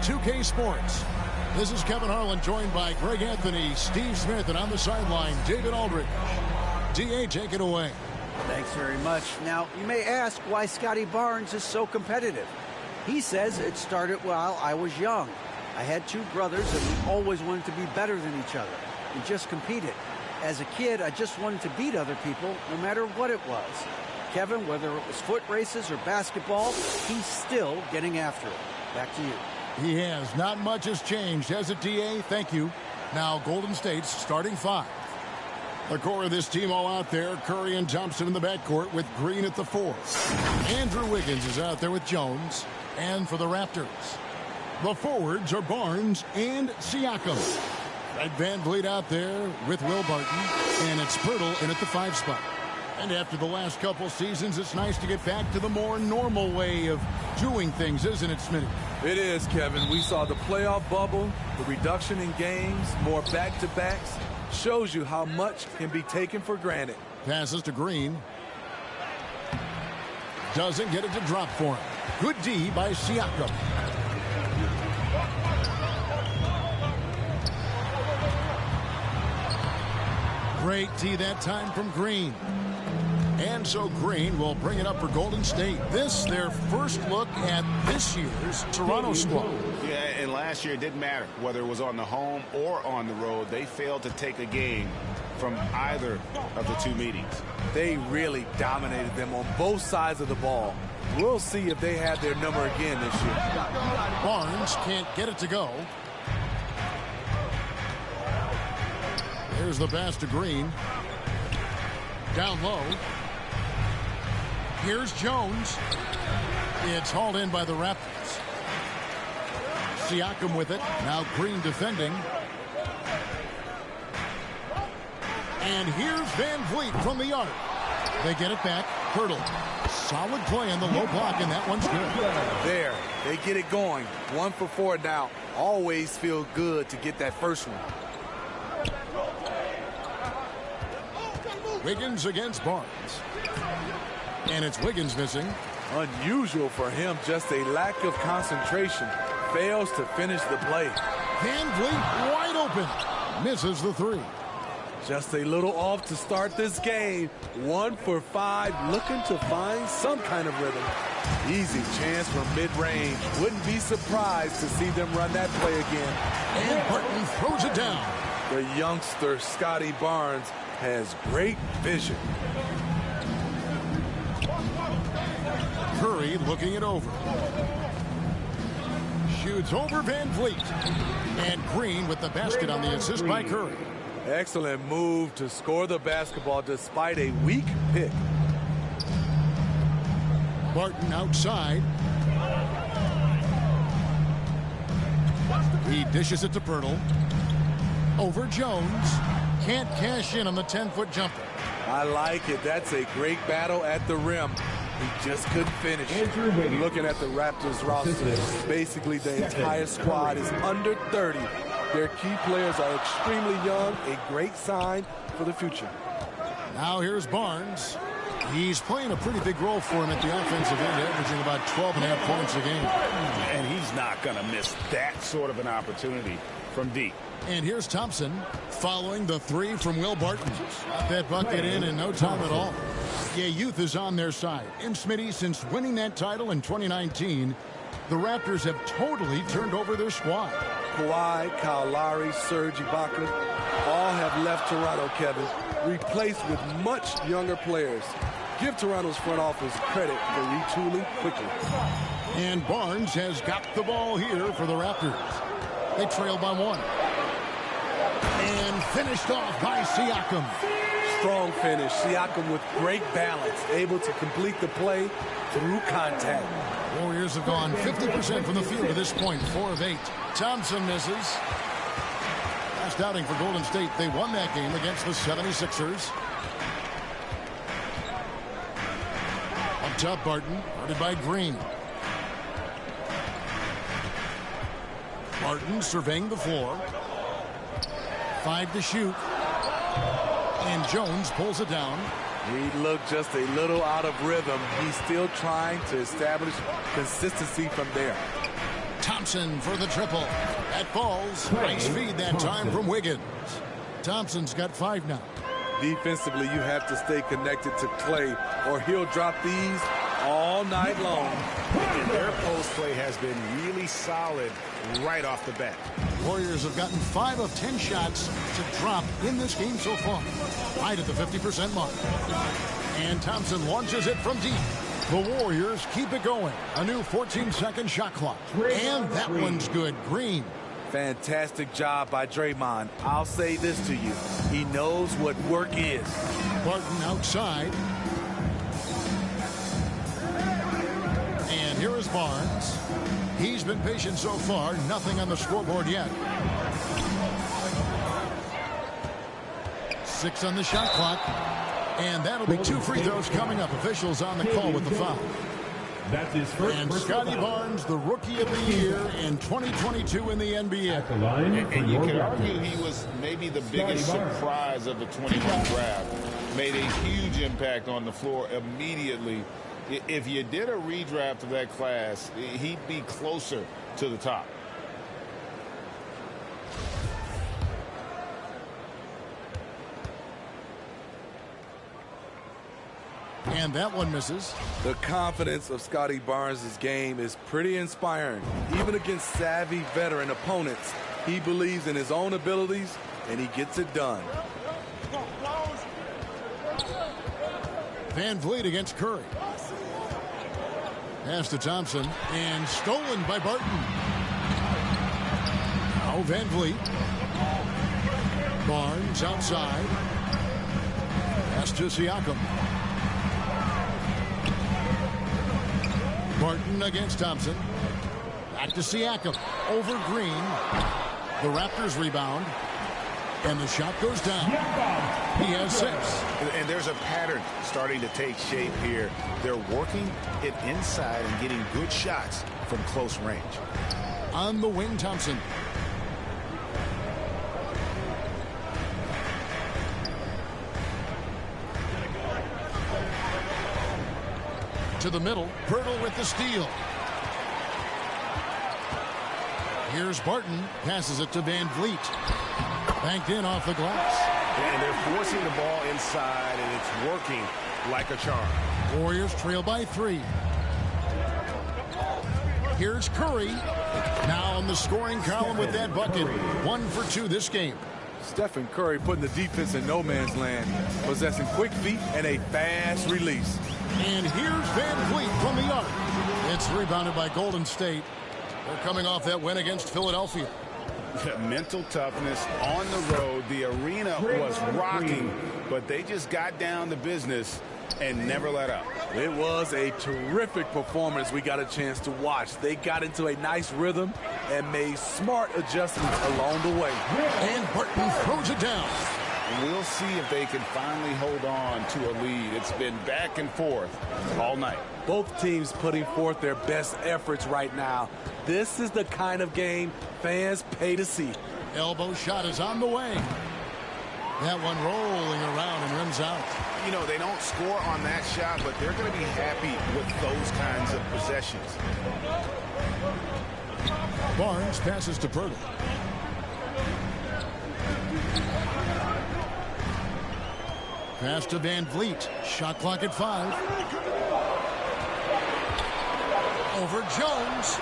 NBA2K Sports. This is Kevin Harlan, joined by Greg Anthony, Steve Smith, and on the sideline, David Aldridge. D.A., take it away. Thanks very much. Now, you may ask why Scotty Barnes is so competitive. He says it started while I was young. I had two brothers, and we always wanted to be better than each other. We just competed. As a kid, I just wanted to beat other people, no matter what it was. Kevin, whether it was foot races or basketball, he's still getting after it. Back to you. He has. Not much has changed, has it, D.A.? Thank you. Now, Golden State's starting five. The core of this team all out there. Curry and Thompson in the backcourt with Green at the 4. Andrew Wiggins is out there with Jones. And for the Raptors, the forwards are Barnes and Siakam. Fred VanVleet out there with Will Barton. And it's Pirtle in at the 5 spot. And after the last couple seasons, it's nice to get back to the more normal way of doing things, isn't it, Smitty? It is, Kevin. We saw the playoff bubble, the reduction in games, more back-to-backs. Shows you how much can be taken for granted. Passes to Green. Doesn't get it to drop for him. Good D by Siakam. Great D that time from Green. And so Green will bring it up for Golden State. This, their first look at this year's Toronto squad. Yeah, and last year it didn't matter whether it was on the home or on the road. They failed to take a game from either of the two meetings. They really dominated them on both sides of the ball. We'll see if they have their number again this year. Barnes can't get it to go. There's the pass to Green. Down low. Here's Jones. It's hauled in by the Raptors. Siakam with it. Now Green defending. And here's VanVleet from the arc. They get it back. Pirtle. Solid play on the low block, and that one's good. There. They get it going. 1 for 4 now. Always feel good to get that first one. Wiggins against Barnes. And it's Wiggins missing. Unusual for him, just a lack of concentration. Fails to finish the play. VanVleet wide open. Misses the 3. Just a little off to start this game. 1 for 5, looking to find some kind of rhythm. Easy chance from mid-range. Wouldn't be surprised to see them run that play again. And Barton throws it down. The youngster, Scotty Barnes, has great vision. Curry looking it over. Shoots over VanVleet. And Green with the basket on the assist by Curry. Excellent move to score the basketball despite a weak pick. Barton outside. He dishes it to Pirtle. Over Jones. Can't cash in on the 10-foot jumper. I like it. That's a great battle at the rim. He just couldn't finish. Looking at the Raptors roster, basically the entire squad is under 30. Their key players are extremely young, a great sign for the future. Now here's Barnes. He's playing a pretty big role for him at the offensive end, averaging about 12.5 points a game. And he's not going to miss that sort of an opportunity from deep. And here's Thompson following the 3 from Will Barton. Got that bucket in no time at all. Yeah, youth is on their side. And Smitty, since winning that title in 2019, the Raptors have totally turned over their squad. Kawhi, Kyle Lowry, Serge Ibaka, all have left Toronto, Kevin, replaced with much younger players. Give Toronto's front office credit for retooling quickly. And Barnes has got the ball here for the Raptors. They trail by 1. And finished off by Siakam. Strong finish. Siakam with great balance, able to complete the play through contact. Warriors have gone 50% from the field to this point, 4 of 8. Thompson misses. Last outing for Golden State, they won that game against the 76ers. Up top, Barton, guarded by Green. Barton surveying the floor. 5 to shoot. And Jones pulls it down. He looked just a little out of rhythm. He's still trying to establish consistency from there. Thompson for the triple. That falls. Nice feed that time from Wiggins. Thompson's got 5 now. Defensively, you have to stay connected to Clay, or he'll drop these all night long. And their post play has been really solid right off the bat. Warriors have gotten 5 of 10 shots to drop in this game so far. Right at the 50% mark. And Thompson launches it from deep. The Warriors keep it going. A new 14-second shot clock. And that one's good. Green. Fantastic job by Draymond. I'll say this to you. He knows what work is. Barton outside. And here is Barnes. He's been patient so far. Nothing on the scoreboard yet. 6 on the shot clock. And that'll be 2 free throws coming up. Officials on the call with the foul. That's his first. And Scotty Barnes, the Rookie of the Year in 2022 in the NBA. And you can argue he was maybe the biggest surprise of the 21 draft. Made a huge impact on the floor immediately. If you did a redraft of that class, he'd be closer to the top. And that one misses. The confidence of Scotty Barnes' game is pretty inspiring. Even against savvy veteran opponents, he believes in his own abilities, and he gets it done. Van Vliet against Curry. Pass to Thompson, and stolen by Barton. Now Van Vliet. Barnes outside. Pass to Siakam. Barton against Thompson. Back to Siakam. Over Green. The Raptors rebound. And the shot goes down. He has 6. And there's a pattern starting to take shape here. They're working it inside and getting good shots from close range. On the wing, Thompson. To the middle. Pirtle with the steal. Here's Barton. Passes it to Van Vliet. Banked in off the glass. And they're forcing the ball inside, and it's working like a charm. Warriors trail by 3. Here's Curry. Now on the scoring column with that bucket. 1 for 2 this game. Stephen Curry putting the defense in no man's land, possessing quick feet and a fast release. And here's Van Vliet from the arc. It's rebounded by Golden State. They're coming off that win against Philadelphia. Mental toughness on the road. The arena was rocking, but they just got down to business and never let up. It was a terrific performance we got a chance to watch. They got into a nice rhythm and made smart adjustments along the way. And Barton throws it down. And we'll see if they can finally hold on to a lead. It's been back and forth all night. Both teams putting forth their best efforts right now. This is the kind of game fans pay to see. Elbow shot is on the way. That one rolling around and rims out. You know, they don't score on that shot, but they're going to be happy with those kinds of possessions. Barnes passes to Pirtle. Pass to Van Vliet. Shot clock at 5. Over Jones.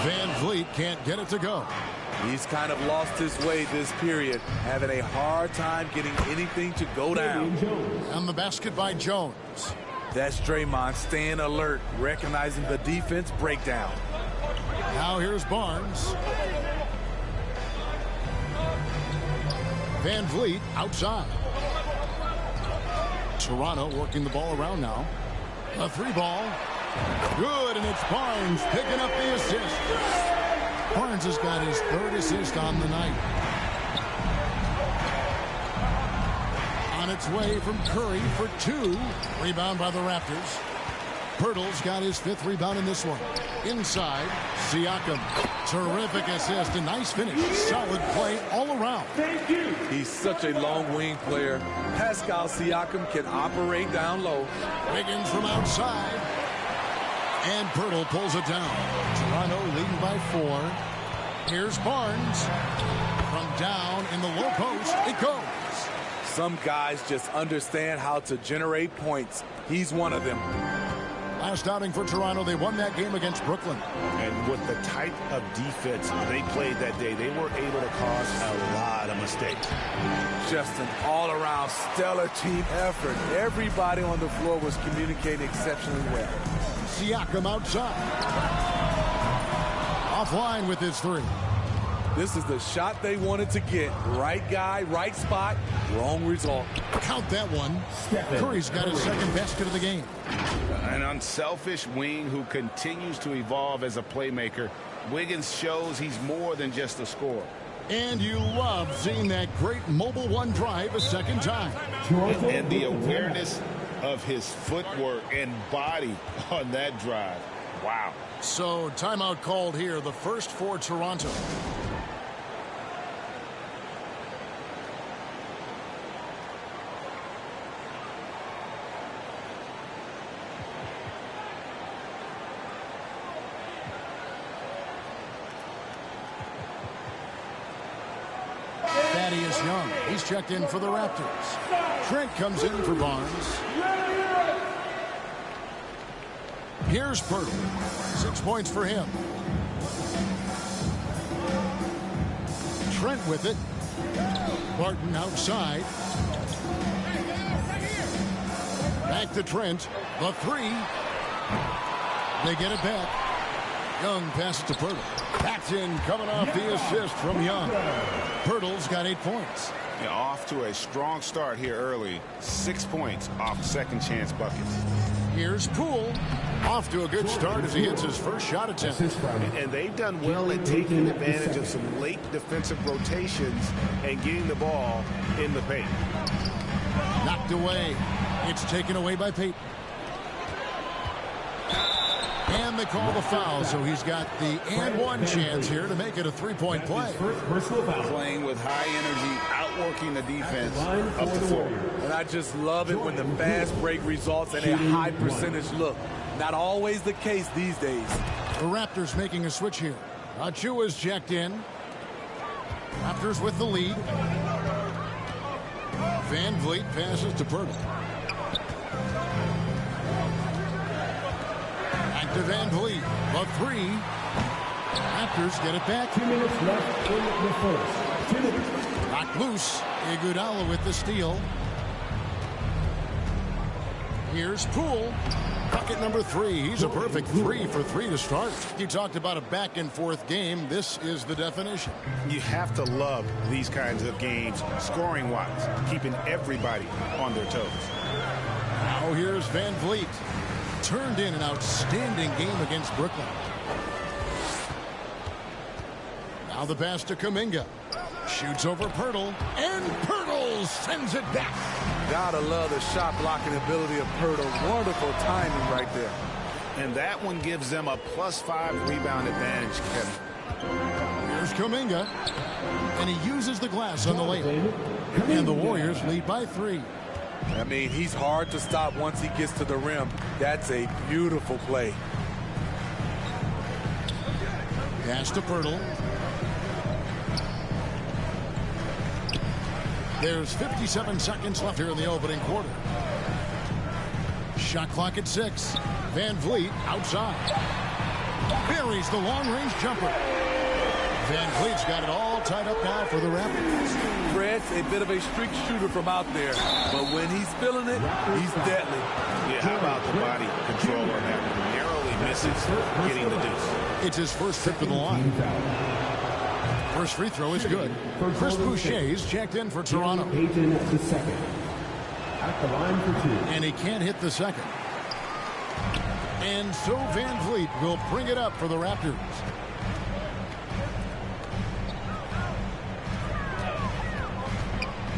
Van Vliet can't get it to go. He's kind of lost his way this period, having a hard time getting anything to go down. On the basket by Jones. That's Draymond staying alert, recognizing the defense breakdown. Now here's Barnes. Van Vliet outside. Toronto working the ball around now. A 3-ball. Good, and it's Barnes picking up the assist. Barnes has got his 3rd assist on the night. On its way from Curry for 2. Rebound by the Raptors. Pirtle's got his 5th rebound in this one. Inside, Siakam. Terrific assist, a nice finish. Solid play all around. He's such a long wing player. Pascal Siakam can operate down low. Wiggins from outside. And Pirtle pulls it down. Toronto leading by 4. Here's Barnes. From down in the low post, it goes. Some guys just understand how to generate points. He's one of them. Last outing for Toronto, they won that game against Brooklyn. And with the type of defense they played that day, they were able to cause a lot of mistakes. Just an all-around stellar team effort. Everybody on the floor was communicating exceptionally well. Siakam outside. Offline with his 3. This is the shot they wanted to get. Right guy, right spot, wrong result. Count that one. Curry's got his second basket of the game. An unselfish wing who continues to evolve as a playmaker. Wiggins shows he's more than just a scorer. And you love seeing that great mobile one drive a second time. And the awareness of his footwork and body on that drive. Wow. So timeout called here, the first for Toronto. Young. He's checked in for the Raptors. Trent comes in for Barnes. Here's Pirtle. 6 points for him. Trent with it. Barton outside. Back to Trent. The 3. They get it back. Young passes to Pirtle. That's in, coming off the assist from Young. Pirtle's got 8 points. Yeah, off to a strong start here early. 6 points off second chance buckets. Here's Poole. Off to a good start as he hits his first shot attempt. And they've done well at taking advantage of some late defensive rotations and getting the ball in the paint. Knocked away. It's taken away by Payton. And they call the foul, so he's got the and one chance here to make it a 3-point play. Playing with high energy, outworking the defense up the floor. And I just love it when the fast break results in a high percentage look. Not always the case these days. The Raptors making a switch here. Achua's checked in. Raptors with the lead. Van Vliet passes to Pirtle. To Van Vliet, the 3. Raptors get it back. 2 minutes left in the first. 2 minutes. Knocked loose. Iguodala with the steal. Here's Poole. Bucket number 3. He's a perfect 3 for 3 to start. You talked about a back and forth game. This is the definition. You have to love these kinds of games, scoring-wise, keeping everybody on their toes. Now here's Van Vliet. Turned in an outstanding game against Brooklyn. Now the pass to Kuminga. Shoots over Pirtle. And Pirtle sends it back. Gotta love the shot blocking ability of Pirtle. Wonderful timing right there. And that one gives them a +5 rebound advantage, Kevin. Here's Kuminga. And he uses the glass on the layup. And the Warriors lead by 3. I mean, he's hard to stop once he gets to the rim. That's a beautiful play. Pass to Pirtle. There's 57 seconds left here in the opening quarter. Shot clock at 6. Van Vliet outside. Buries the long-range jumper. Van Vliet's got it all tied up now for the Raptors. Fred's a bit of a streak shooter from out there, but when he's feeling it, he's deadly. Yeah, how about the body control on that? Narrowly misses getting the deuce. It's his first trip to the line. First free throw is good. Chris Boucher's checked in for Toronto. Payton the second. At the line for 2. And he can't hit the second. And so Van Vliet will bring it up for the Raptors.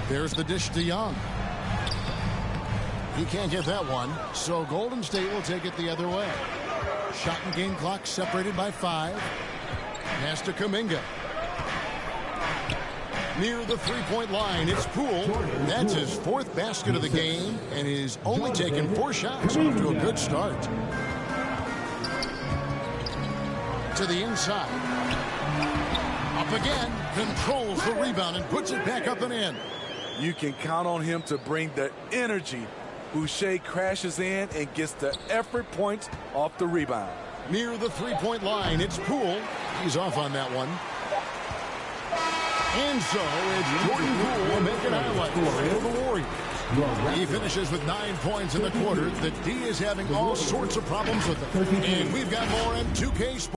There's the dish to Young. He can't get that one, so Golden State will take it the other way. Shot and game clock separated by 5. Pass to Kuminga. Near the three-point line, it's Poole. That's his 4th basket of the game, and he's only taken 4 shots. Off to a good start. to the inside. Up again, controls the rebound and puts it back up and in. You can count on him to bring the energy. Boucher crashes in and gets the effort points off the rebound. Near the three-point line, it's Poole. He's off on that one. And so it's Jordan Poole making highlights for the Warriors. He finishes with 9 points in the quarter. The D is having all sorts of problems with it. And we've got more in 2K Sports.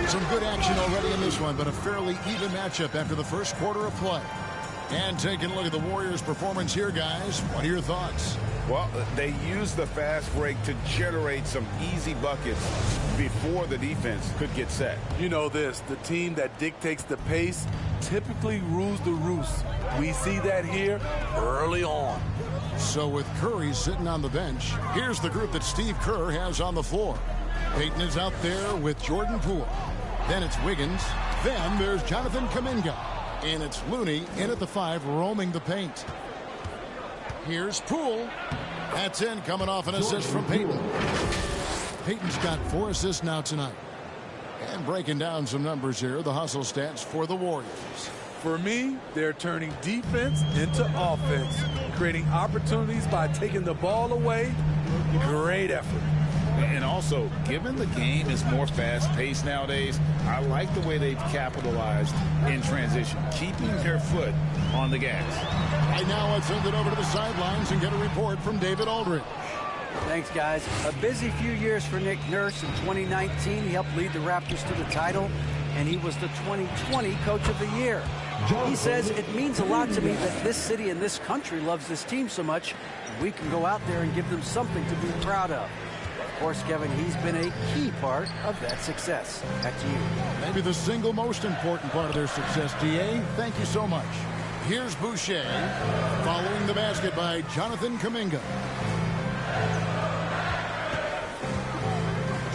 Some good action already in this one, but a fairly even matchup after the first quarter of play. And taking a look at the Warriors' performance here, guys. What are your thoughts? Well, they used the fast break to generate some easy buckets before the defense could get set. You know this, the team that dictates the pace typically rules the roost. We see that here early on. So with Curry sitting on the bench, here's the group that Steve Kerr has on the floor. Payton is out there with Jordan Poole. Then it's Wiggins. Then there's Jonathan Kuminga. And it's Looney in at the 5, roaming the paint. Here's Poole. That's in, coming off an assist from Payton. Payton's got 4 assists now tonight. And breaking down some numbers here, the hustle stats for the Warriors. For me, they're turning defense into offense, creating opportunities by taking the ball away. Great effort. And also, given the game is more fast-paced nowadays, I like the way they've capitalized in transition, keeping their foot on the gas. Right now, let's send it over to the sidelines and get a report from David Aldridge. Thanks, guys. A busy few years for Nick Nurse. In 2019, he helped lead the Raptors to the title, and he was the 2020 Coach of the Year. He says, it means a lot to me that this city and this country loves this team so much, and we can go out there and give them something to be proud of. Of course, Kevin, he's been a key part of that success. Back to you. Maybe the single most important part of their success, D.A. Thank you so much. Here's Boucher, following the basket by Jonathan Kuminga.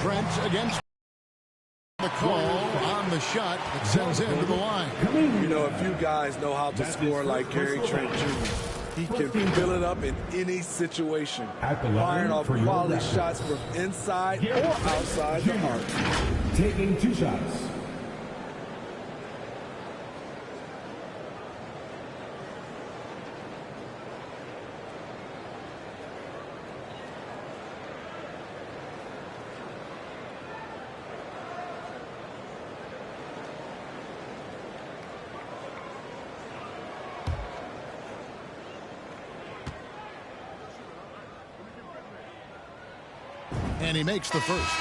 Trent against the call on the shot that sends into the line. You know, if you guys know how to score like Gary Trent Jr., he can fill it up in any situation, firing off quality shots from inside or outside the arc. Taking 2 shots. And he makes the first.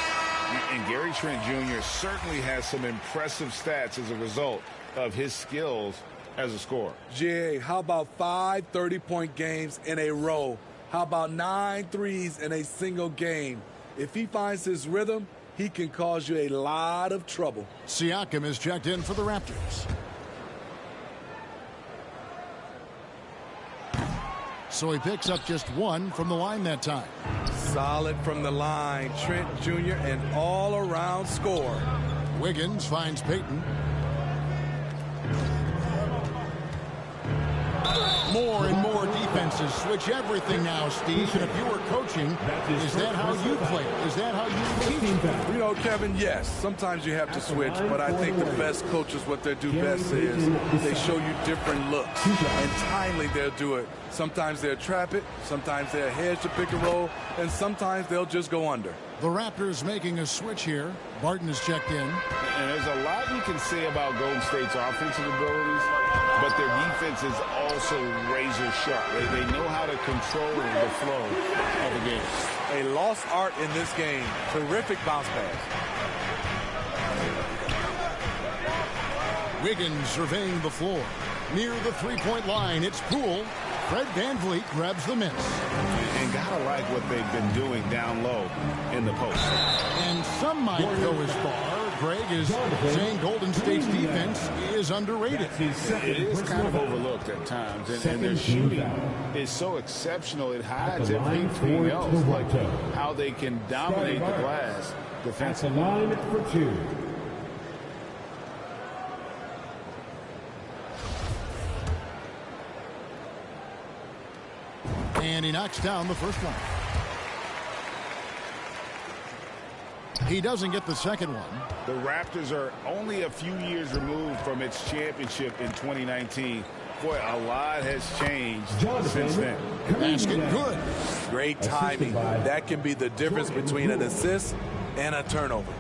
And Gary Trent Jr. certainly has some impressive stats as a result of his skills as a scorer. Jay, how about 5 30-point games in a row? How about 9 threes in a single game? If he finds his rhythm, he can cause you a lot of trouble. Siakam is checked in for the Raptors. So he picks up just 1 from the line that time. Solid from the line. Trent Jr. an all-around scorer. Wiggins finds Payton. More and more defenses switch everything now, Steve. And if you were coaching, is that how you play? Is that how you teach? You know, Kevin, yes. Sometimes you have to switch, but I think the best coaches, what they do best is they show you different looks. And timely, they'll do it. Sometimes they'll trap it. Sometimes they'll hedge the pick and roll. And sometimes they'll just go under. The Raptors making a switch here. Barton is checked in. And there's a lot you can say about Golden State's offensive abilities, but their defense is also razor sharp. They know how to control the flow of the game. A lost art in this game. Terrific bounce pass. Wiggins surveying the floor. Near the three-point line, it's Poole. Fred VanVleet grabs the miss. And gotta like what they've been doing down low in the post. And some might go as far Greg, is saying Golden State's defense is underrated. It is kind of overlooked at times, and their shooting is so exceptional it hides everything else, like how they can dominate the glass defensively. At the line for two. And he knocks down the first one. He doesn't get the second one. The Raptors are only a few years removed from its championship in 2019. Boy, a lot has changed since then. Basket good. Great timing. That can be the difference between an assist and a turnover.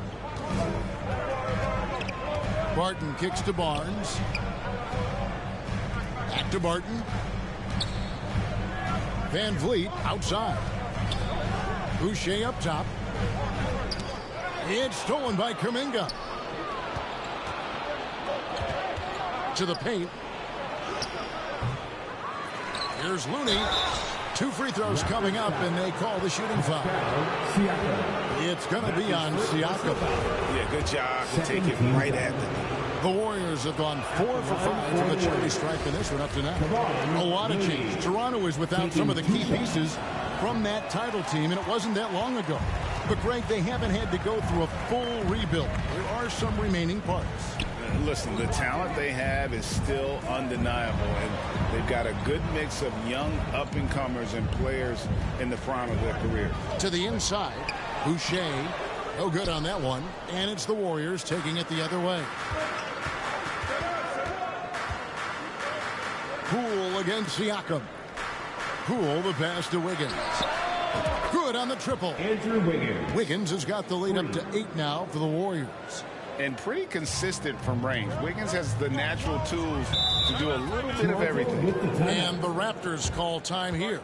Barton kicks to Barnes. Back to Barton. Van Vliet outside. Boucher up top. It's stolen by Kuminga. To the paint. Here's Looney. 2 free throws coming up, and they call the shooting foul. It's going to be on Siakam. Yeah, good job to take it right at them. The Warriors have gone 4 for 5 from the charity stripe in this one up to now. A lot of change. Toronto is without some of the key pieces from that title team, and it wasn't that long ago. But, Greg, they haven't had to go through a full rebuild. There are some remaining parts. Listen, the talent they have is still undeniable, and they've got a good mix of young up-and-comers and players in the prime of their career. To the inside, Boucher, no good on that one, and it's the Warriors taking it the other way. Poole against Siakam. Poole the pass to Wiggins. Good on the triple. Andrew Wiggins. Wiggins has got the lead up to 8 now for the Warriors. And pretty consistent from range. Wiggins has the natural tools to do a little bit of everything. And the Raptors call time here.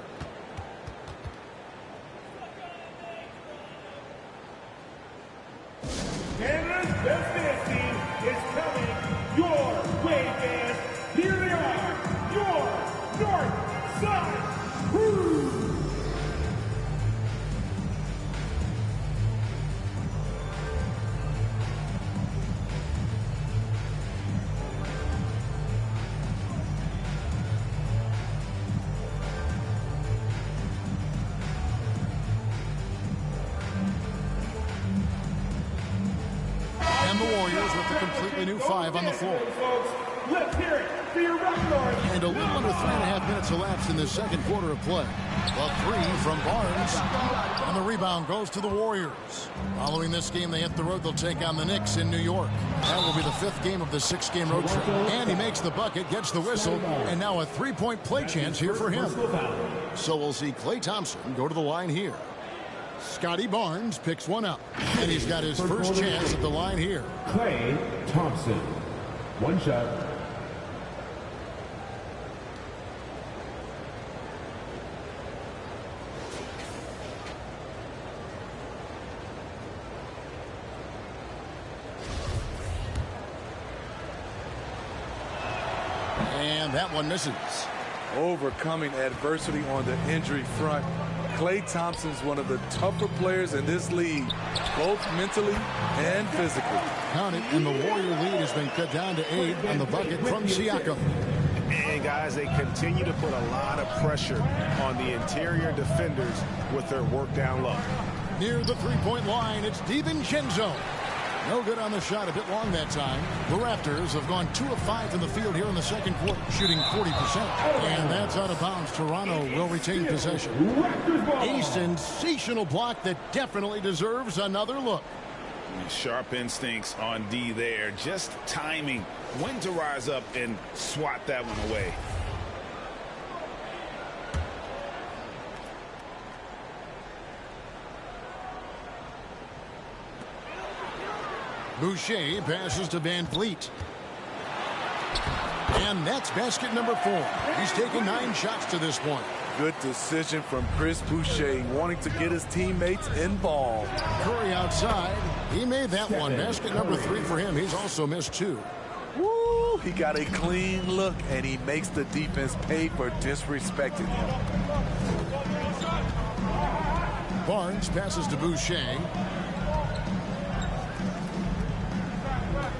Canada's best dance team is coming your way, fans. Here they are, your North Side Crew. And the Warriors with a completely new 5 on the floor. Let's hear it for your Raptors. And a little under 3.5 minutes elapsed in the second quarter of play. A 3 from Barnes. And the rebound goes to the Warriors. Following this game, they hit the road. They'll take on the Knicks in New York. That will be the 5th game of the 6-game road trip. And he makes the bucket, gets the whistle, and now a 3-point play chance here for him. So we'll see Klay Thompson go to the line here. Scotty Barnes picks one up. And he's got his first chance at the line here. Klay Thompson. One shot. And that one misses. Overcoming adversity on the injury front. Klay Thompson's one of the tougher players in this league, both mentally and physically. Count it, and the Warrior lead has been cut down to 8 on the bucket from Siakam. And, guys, they continue to put a lot of pressure on the interior defenders with their work down low. Near the three-point line, it's DiVincenzo. No good on the shot, a bit long that time. The Raptors have gone 2 of 5 from the field here in the second quarter, shooting 40%. And that's out of bounds. Toronto will retain possession. A sensational block that definitely deserves another look. Sharp instincts on D there. Just timing when to rise up and swat that one away. Boucher passes to Van Vliet. And that's basket number 4. He's taken 9 shots to this point. Good decision from Chris Boucher, wanting to get his teammates involved. Curry outside. He made that one. Basket number 3 for him. He's also missed 2. Woo! He got a clean look, and he makes the defense pay for disrespecting him. Barnes passes to Boucher.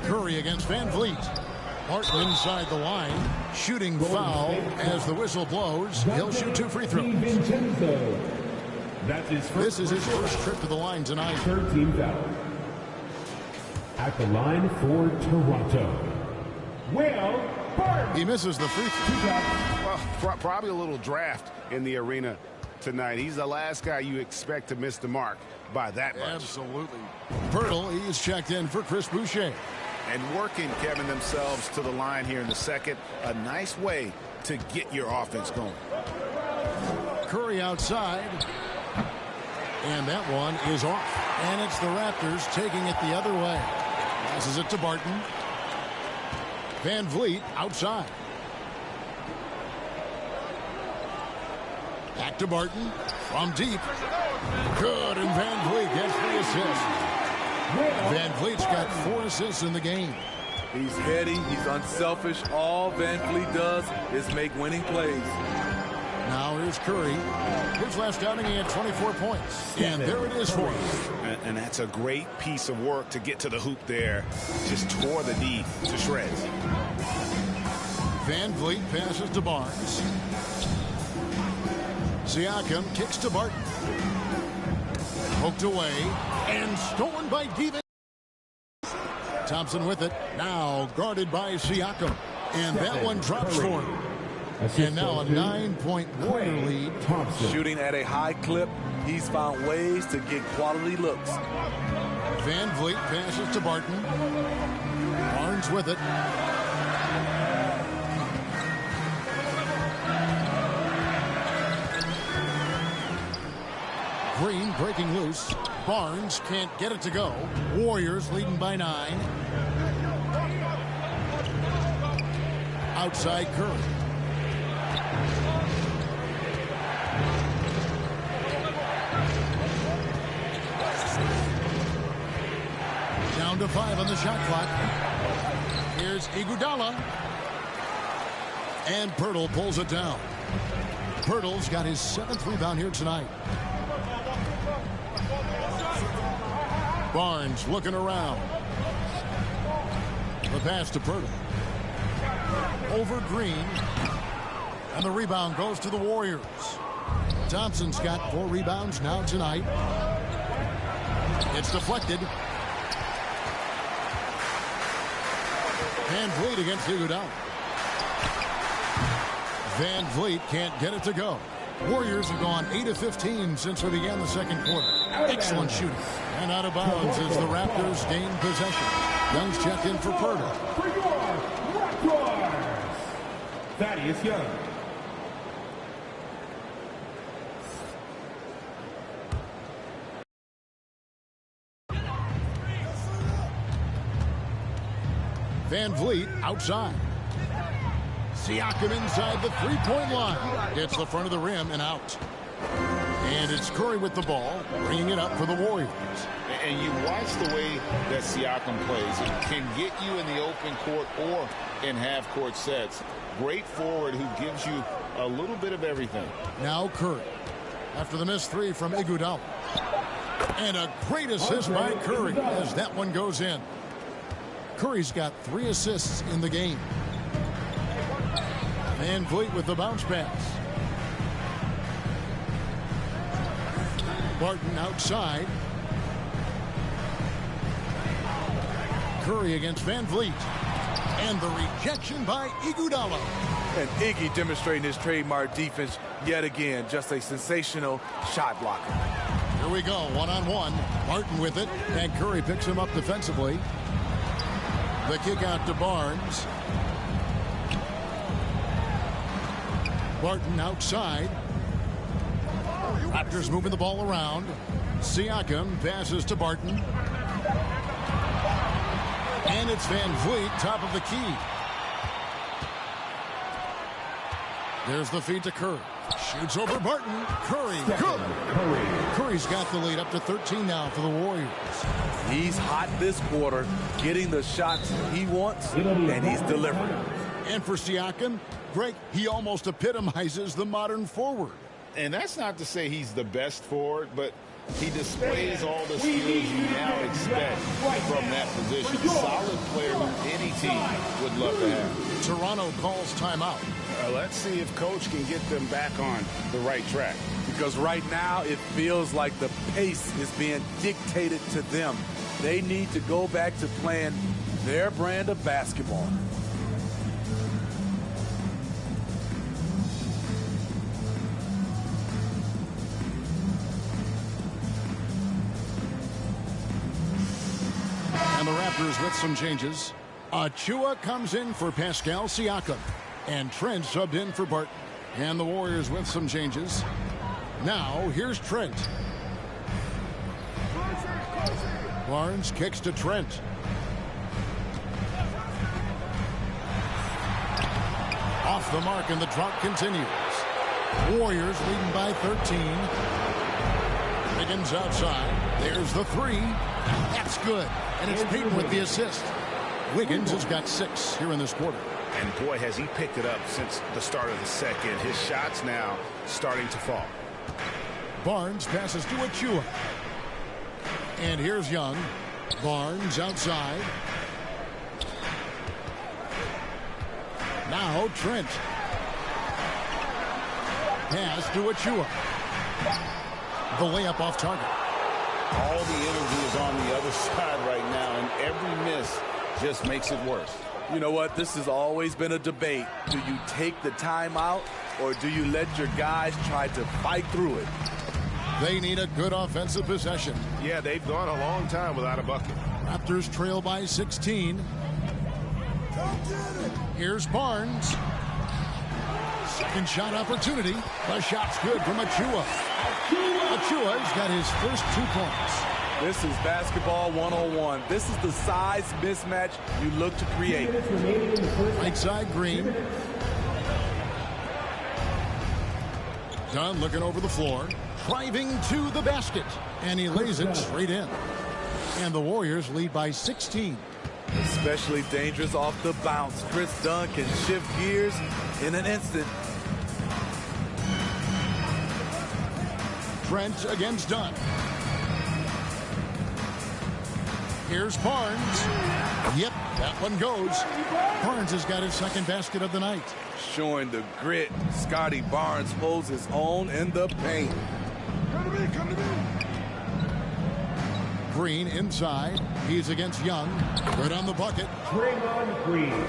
Curry against Van Vliet. Martin inside the line. Shooting foul as the whistle blows. He'll shoot 2 free throws. This is his first trip to the line tonight. 13 foul. At the line for Toronto, Will Barton. He misses the free throw. Well, probably a little draft in the arena tonight. He's the last guy you expect to miss the mark by that much. Absolutely. Pirtle, he's checked in for Chris Boucher. And working, Kevin, themselves to the line here in the second. A nice way to get your offense going. Curry outside. And that one is off. And it's the Raptors taking it the other way. Passes it to Barton. Van Vliet outside. Back to Barton. From deep. Good, and Van Vliet gets the assist. Van Vliet's got 4 assists in the game. He's heady. He's unselfish. All Van Vliet does is make winning plays. Now here's Curry. His last outing, he had 24 points. And there it is for him. And that's a great piece of work to get to the hoop there. Just tore the D to shreds. Van Vliet passes to Barnes. Siakam kicks to Barton. Poked away and stolen by Devin. Thompson with it. Now guarded by Siakam. And that one drops for him. And now a 9-point Warrior lead. Shooting at a high clip. He's found ways to get quality looks. Van Vliet passes to Barton. Barnes with it. Green breaking loose. Barnes can't get it to go. Warriors leading by 9. Outside Curry. Down to 5 on the shot clock. Here's Iguodala. And Pirtle pulls it down. Pirtle's got his 7th rebound here tonight. Barnes looking around. The pass to Pirtle. Over Green. And the rebound goes to the Warriors. Thompson's got 4 rebounds now tonight. It's deflected. Van Vliet against Iguodala. Van Vliet can't get it to go. Warriors have gone 8 of 15 since we began the second quarter. Excellent shooting. And out of bounds as the Raptors gain possession. Young's checked in for Pirtle. For your Raptors, Thaddeus Young. Van Vliet outside. Siakam inside the three-point line. Gets the front of the rim and out. And it's Curry with the ball, bringing it up for the Warriors. And you watch the way that Siakam plays. He can get you in the open court or in half-court sets. Great forward who gives you a little bit of everything. Now Curry. After the missed 3 from Iguodala. And a great assist by Curry as that one goes in. Curry's got 3 assists in the game. Van Vliet with the bounce pass. Barton outside. Curry against Van Vliet. And the rejection by Iguodala. And Iggy demonstrating his trademark defense yet again. Just a sensational shot blocker. Here we go, one-on-one. Barton with it, and Curry picks him up defensively. The kick out to Barnes. Barton outside. Raptors moving the ball around. Siakam passes to Barton. And it's Van Vliet, top of the key. There's the feed to Curry. Shoots over Barton. Curry, good. Curry's got the lead up to 13 now for the Warriors. He's hot this quarter, getting the shots he wants, and he's delivering. And for Siakam, Greg, he almost epitomizes the modern forward. And that's not to say he's the best forward, but He displays all the skills you now expect from that position. A solid player who any team would love to have. Toronto calls timeout. Let's see if Coach can get them back on the right track. Because right now it feels like the pace is being dictated to them. They need to go back to playing their brand of basketball. And the Raptors with some changes. Achua comes in for Pascal Siakam. And Trent subbed in for Barton. And the Warriors with some changes. Now, here's Trent. Barnes kicks to Trent. Off the mark, and the drought continues. Warriors leading by 13. Wiggins outside. There's the three. That's good. And it's Peyton with the assist. Wiggins has got 6 here in this quarter. And boy, has he picked it up since the start of the second. His shots now starting to fall. Barnes passes to Achua. And here's Young. Barnes outside. Now Trent. Pass to Achua. The layup off target. All the energy is on the other side right now, and every miss just makes it worse. You know what? This has always been a debate. Do you take the timeout, or do you let your guys try to fight through it? They need a good offensive possession. Yeah, they've gone a long time without a bucket. Raptors trail by 16. Here's Barnes. Second shot opportunity. The shot's good from Achua. Achua's got his first 2 points. This is basketball 101. This is the size mismatch you look to create. Right side, Green. Dunn looking over the floor. Driving to the basket. And he lays it straight in. And the Warriors lead by 16. Especially dangerous off the bounce. Chris Dunn can shift gears in an instant. Trent against Dunn. Here's Barnes. Yep, that one goes. Barnes has got his second basket of the night. Showing the grit, Scotty Barnes holds his own in the paint. Come to me. Green inside. He's against Young. Right on the bucket. Draymond Green.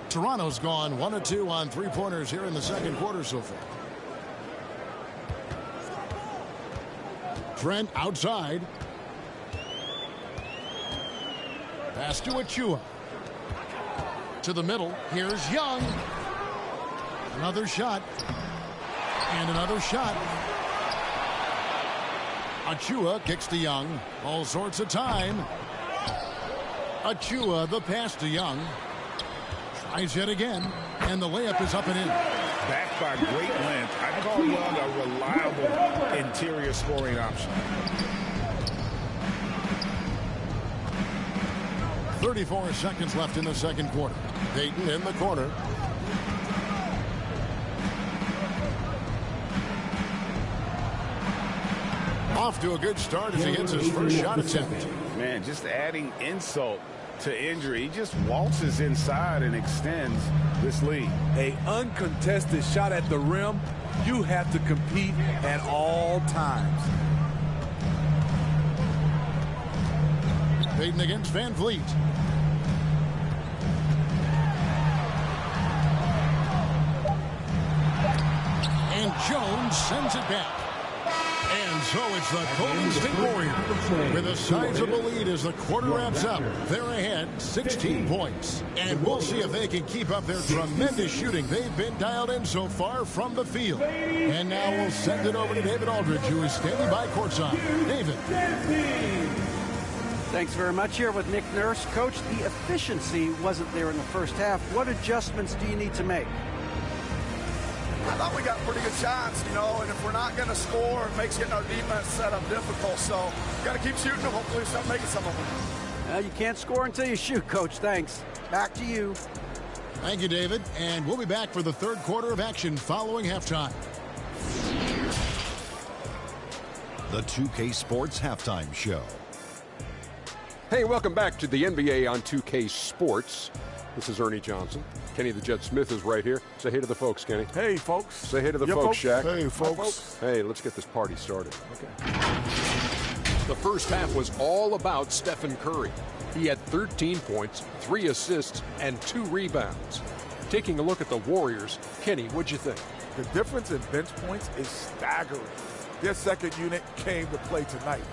Toronto's gone 1 of 2 on 3-pointers here in the second quarter so far. Trent outside. Pass to Achua. To the middle. Here's Young. Another shot. And another shot. Achua kicks to Young. All sorts of time. Achua, the pass to Young. Tries yet again. And the layup is up and in. Backed by great length. I call Young a reliable interior scoring option. 34 seconds left in the second quarter. Peyton in the corner. Off to a good start as he hits his first shot attempt. Man, just adding insult to injury. He just waltzes inside and extends this lead. An uncontested shot at the rim, you have to compete at all times. Peyton against Van Vliet. And Jones sends it back. And so it's the Golden State Warriors with a sizable lead as the quarter wraps up. They're ahead 16 points. And we'll see if they can keep up their tremendous shooting. They've been dialed in so far from the field. And now we'll send it over to David Aldridge, who is standing by courtside. David. Thanks very much. Here with Nick Nurse. Coach, the efficiency wasn't there in the first half. What adjustments do you need to make? I thought we got pretty good shots, you know, and if we're not going to score, it makes getting our defense set up difficult. So, got to keep shooting them. Hopefully, start making some of them. Well, you can't score until you shoot, Coach. Thanks. Back to you. Thank you, David. And we'll be back for the third quarter of action following halftime. the 2K Sports Halftime Show. Hey, welcome back to the NBA on 2K Sports. This is Ernie Johnson. Kenny the Jet Smith is right here. Say hey to the folks, Kenny. Hey, folks. Say hey to the folks, Shaq. Hey, folks. Hey, let's get this party started. Okay. The first half was all about Stephen Curry. He had 13 points, 3 assists, and 2 rebounds. Taking a look at the Warriors, Kenny, what'd you think? The difference in bench points is staggering. Their second unit came to play tonight.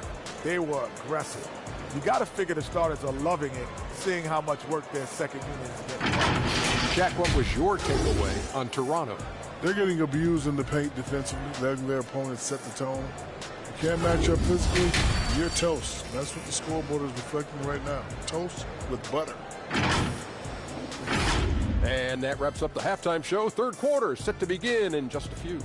They were aggressive. You got to figure the starters are loving it, seeing how much work their second unit is getting. Shaq, what was your takeaway on Toronto? They're getting abused in the paint defensively, letting their opponents set the tone. You can't match up physically, you're toast. That's what the scoreboard is reflecting right now. Toast with butter. And that wraps up the halftime show. Third quarter set to begin in just a few.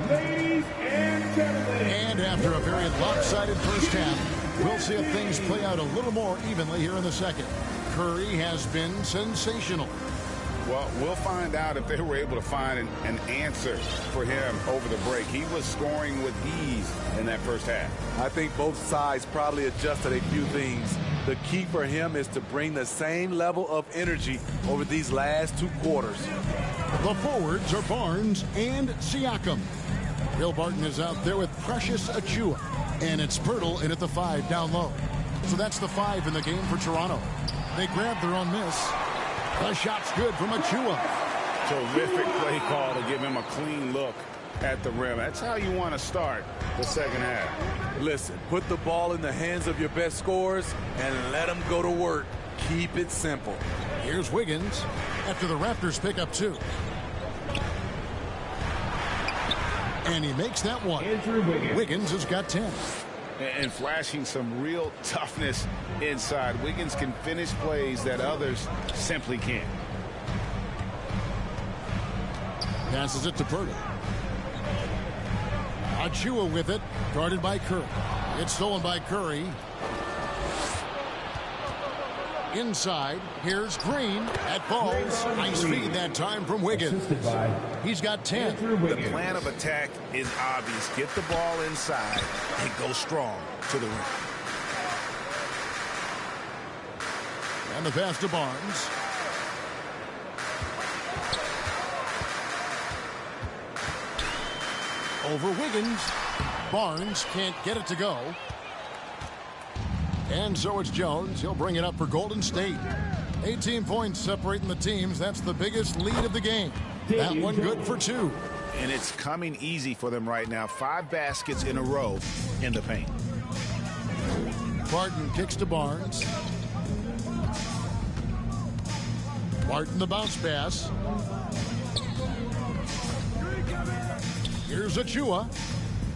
Ladies and gentlemen. And after a very lopsided first half, we'll see if things play out a little more evenly here in the second. Curry has been sensational. Well, we'll find out if they were able to find an answer for him over the break. He was scoring with ease in that first half. I think both sides probably adjusted a few things. The key for him is to bring the same level of energy over these last 2 quarters. The forwards are Barnes and Siakam. Bill Barton is out there with Precious Achiuwa. And it's Pirtle in at the 5 down low. So that's the 5 in the game for Toronto. They grab their own miss. The shot's good from Achiuwa. Terrific play call to give him a clean look at the rim. That's how you want to start the second half. Listen, put the ball in the hands of your best scorers and let them go to work. Keep it simple. Here's Wiggins after the Raptors pick up 2. And he makes that one. Wiggins has got 10. And flashing some real toughness inside. Wiggins can finish plays that others simply can't. Passes it to Pirtle. Achiuwa with it, guarded by Curry. It's stolen by Curry. Inside, here's Green at balls. Nice feed that time from Wiggins. He's got 10. The plan of attack is obvious. Get the ball inside and go strong to the rim. And the pass to Barnes. Over Wiggins. Barnes can't get it to go. And so it's Jones. He'll bring it up for Golden State. 18 points separating the teams. That's the biggest lead of the game. That one good for 2. And it's coming easy for them right now. 5 baskets in a row in the paint. Barton kicks to Barnes. Barton the bounce pass. Here's Achiuwa.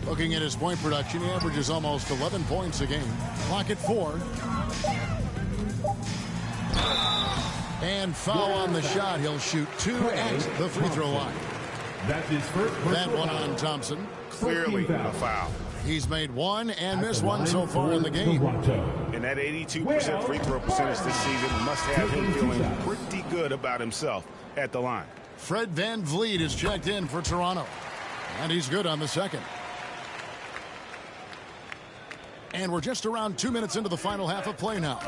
Looking at his point production, he averages almost 11 points a game. Clock at 4. And foul on the shot. He'll shoot 2 at the free throw line. That's his first that one on Thompson. Clearly a foul. He's made 1 and missed 1 so far in the game. And that 82% free throw percentage this season must have him feeling pretty good about himself at the line. Fred VanVleet is checked in for Toronto. And he's good on the second. And we're just around 2 minutes into the final half of play now.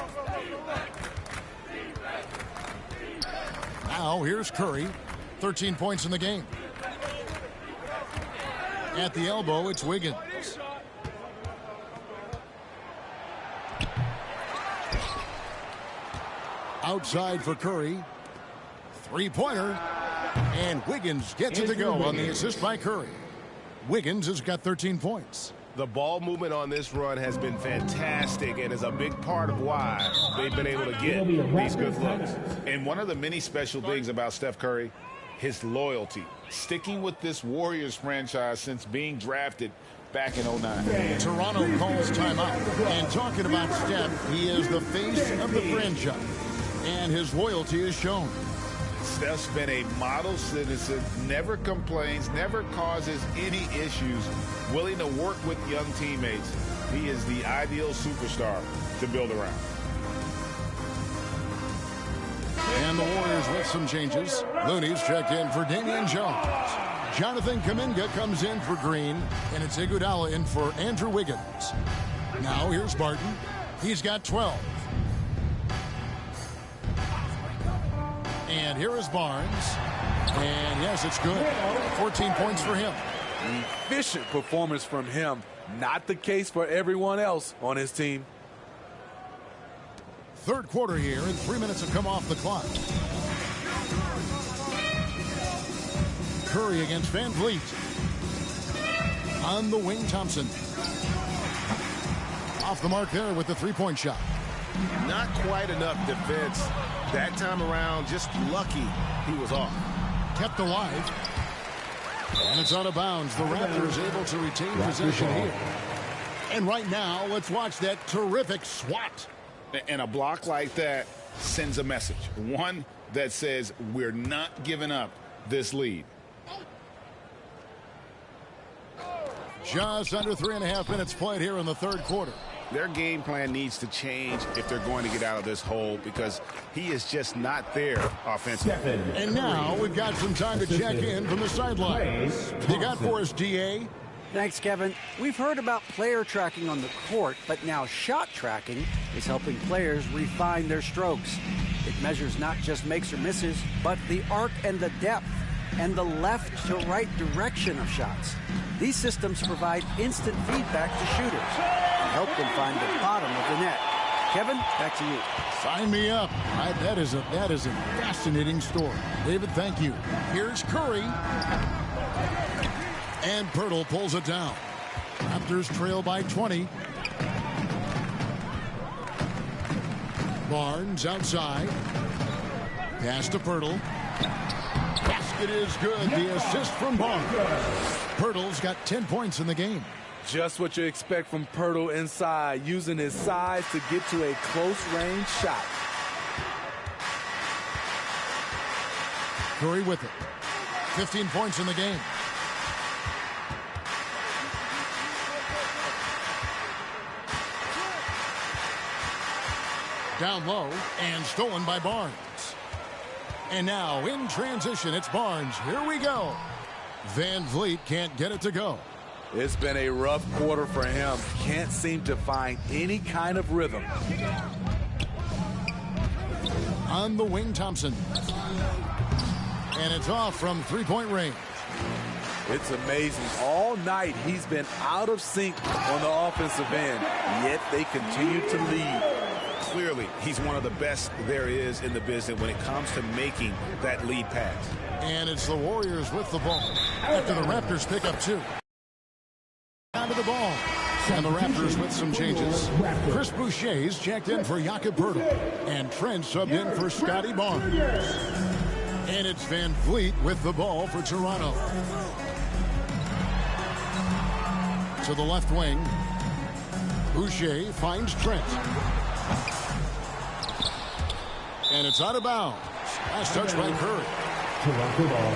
Now here's Curry. 13 points in the game. At the elbow, it's Wiggins. Outside for Curry. 3-pointer. And Wiggins gets it to go on the assist by Curry. Wiggins has got 13 points. The ball movement on this run has been fantastic and is a big part of why they've been able to get these good looks. And one of the many special things about Steph Curry, his loyalty. Sticking with this Warriors franchise since being drafted back in 09. Toronto calls timeout. And talking about Steph, he is the face of the franchise. And his loyalty is shown. Steph's been a model citizen, never complains, never causes any issues, willing to work with young teammates. He is the ideal superstar to build around. And the Warriors with some changes. Looney's checked in for Damian Jones. Jonathan Kuminga comes in for Green, and it's Iguodala in for Andrew Wiggins. Now here's Barton. He's got 12. And here is Barnes. And yes, it's good. 14 points for him. Efficient performance from him. Not the case for everyone else on his team. Third quarter here, and 3 minutes have come off the clock. Curry against Van Vliet. On the wing, Thompson. Off the mark there with the three-point shot. Not quite enough defense. That time around, just lucky he was off. Kept alive. And it's out of bounds. The Raptors able to retain possession here. And right now, let's watch that terrific swat. And a block like that sends a message. One that says we're not giving up this lead. Just under 3.5 minutes played here in the third quarter. Their game plan needs to change if they're going to get out of this hole because he is just not there offensively. And now we've got some time to check in from the sidelines. You got for us, DA? Thanks, Kevin. We've heard about player tracking on the court, but now shot tracking is helping players refine their strokes. It measures not just makes or misses, but the arc and the depth and the left to right direction of shots. These systems provide instant feedback to shooters and help them find the bottom of the net. Kevin, back to you. Sign me up. That is a fascinating story. David, thank you. Here's Curry. And Pirtle pulls it down. Raptors trail by 20. Barnes outside. Pass to Pirtle. Basket is good. The assist from Barnes. Pirtle's got 10 points in the game. Just what you expect from Pirtle inside, using his size to get to a close-range shot. Curry with it. 15 points in the game. Down low and stolen by Barnes. And now in transition, it's Barnes. Here we go. Van Vliet can't get it to go. It's been a rough quarter for him. Can't seem to find any kind of rhythm. On the wing, Thompson. And it's off from three-point range. It's amazing. All night he's been out of sync on the offensive end, yet they continue to lead. Clearly, he's one of the best there is in the business when it comes to making that lead pass. And it's the Warriors with the ball after the Raptors pick up two. Down to the ball. And the Raptors with some changes. Chris Boucher's checked in for Jakob Poeltl. And Trent subbed in for Scotty Barnes. And it's Van Vliet with the ball for Toronto. To the left wing. Boucher finds Trent. And it's out of bounds. Last touch by Curry. Toronto ball.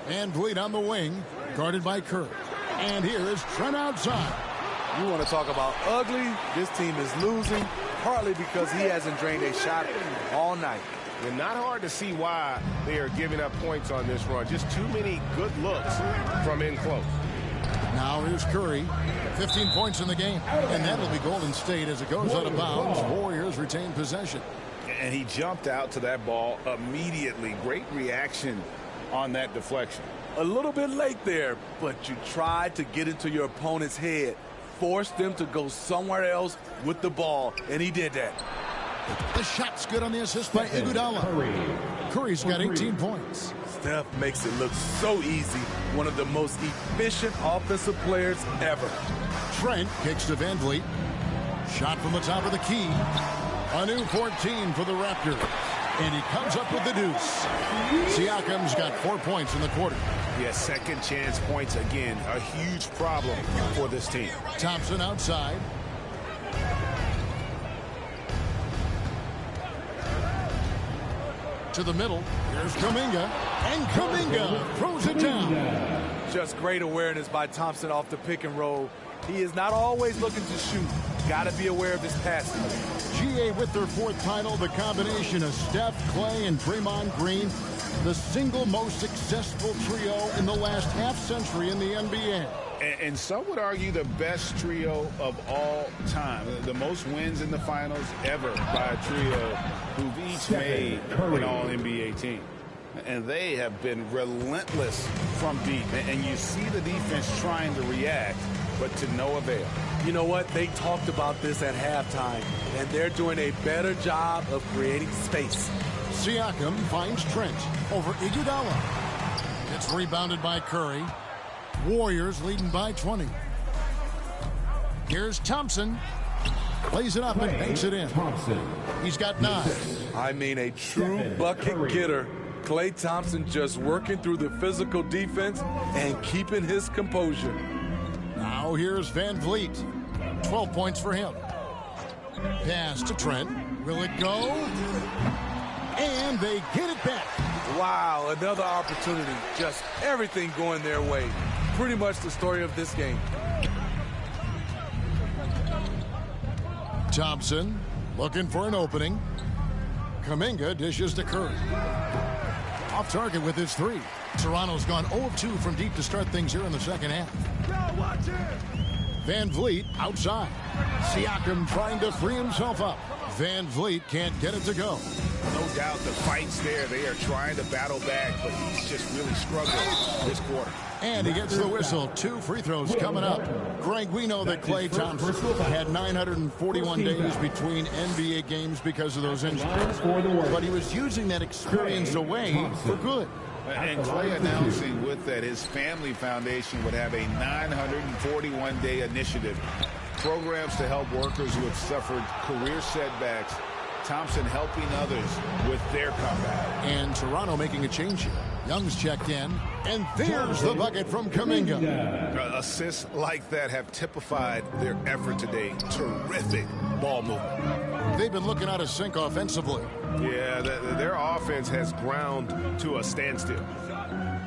Van Vliet on the wing, guarded by Curry. And here is Trent outside. You want to talk about ugly? This team is losing, partly because he hasn't drained a shot all night. And not hard to see why they are giving up points on this run. Just too many good looks from in close. Now here's Curry. 15 points in the game. And that'll be Golden State as it goes out of bounds. Warriors retain possession. And he jumped out to that ball immediately. Great reaction on that deflection. A little bit late there, but you tried to get into your opponent's head. Force them to go somewhere else with the ball, and he did that. The shot's good on the assist by Iguodala. Curry's got 18 points. Steph makes it look so easy. One of the most efficient offensive players ever. Trent kicks to Van Vliet. Shot from the top of the key. A new 14 for the Raptors. And he comes up with the deuce. Siakam's got 4 points in the quarter. Yeah, second chance points again. A huge problem for this team. Thompson outside. To the middle. Here's Kuminga. And Kuminga throws it down. Just great awareness by Thompson off the pick and roll. He is not always looking to shoot. Got to be aware of his passing. GA with their 4th title, the combination of Steph, Clay, and Draymond Green, the single most successful trio in the last half-century in the NBA. And some would argue the best trio of all time. The most wins in the finals ever by a trio who've each made an all-NBA team. And they have been relentless from deep. And you see the defense trying to react, but to no avail. You know what? They talked about this at halftime, and they're doing a better job of creating space. Siakam finds Trent over Iguodala. It's rebounded by Curry. Warriors leading by 20. Here's Thompson. Plays it up and banks it in. He's got 9. I mean, a true bucket getter. Klay Thompson just working through the physical defense and keeping his composure. Now here's Van Vliet. 12 points for him. Pass to Trent. Will it go? And they get it back. Wow, another opportunity. Just everything going their way. Pretty much the story of this game. Thompson looking for an opening. Kuminga dishes to Curry. Off target with his 3. Toronto's gone 0 of 2 from deep to start things here in the second half. Van Vliet outside. Siakam trying to free himself up. Van Vliet can't get it to go. No doubt the fight's there. They are trying to battle back, but he's just really struggling this quarter. And he gets the whistle. 2 free throws coming up. Greg, we know that Klay Thompson had 941 days between NBA games because of those injuries. But he was using that experience away for good. And Klay announcing with that his family foundation would have a 941-day initiative. Programs to help workers who have suffered career setbacks. Thompson helping others with their comeback. And Toronto making a change here. Young's checked in. And there's the bucket from Kuminga. Assists like that have typified their effort today. Terrific ball movement. They've been looking out of sync offensively. Yeah, their offense has ground to a standstill.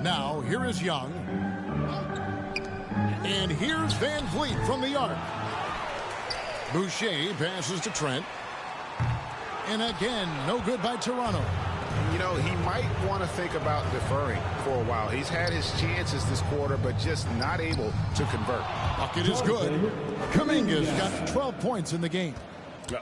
Now, here is Young. And here's Van Vliet from the arc. Boucher passes to Trent. And again, no good by Toronto. You know, he might want to think about deferring for a while. He's had his chances this quarter, but just not able to convert. Bucket is good. Kuminga's got 12 points in the game.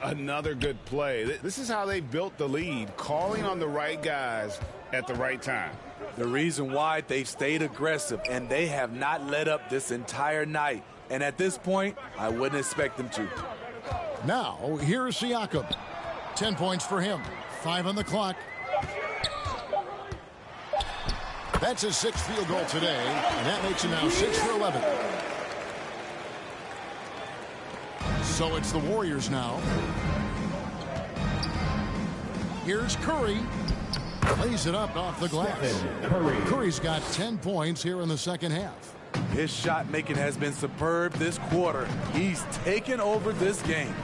Another good play. This is how they built the lead, calling on the right guys at the right time. The reason why they've stayed aggressive, and they have not let up this entire night. And at this point, I wouldn't expect them to. Now, here's Siakam. 10 points for him. 5 on the clock. That's his 6th field goal today, and that makes him now 6 for 11. So it's the Warriors now. Here's Curry. Plays it up off the glass. Curry's got 10 points here in the second half. His shot making has been superb this quarter. He's taken over this game.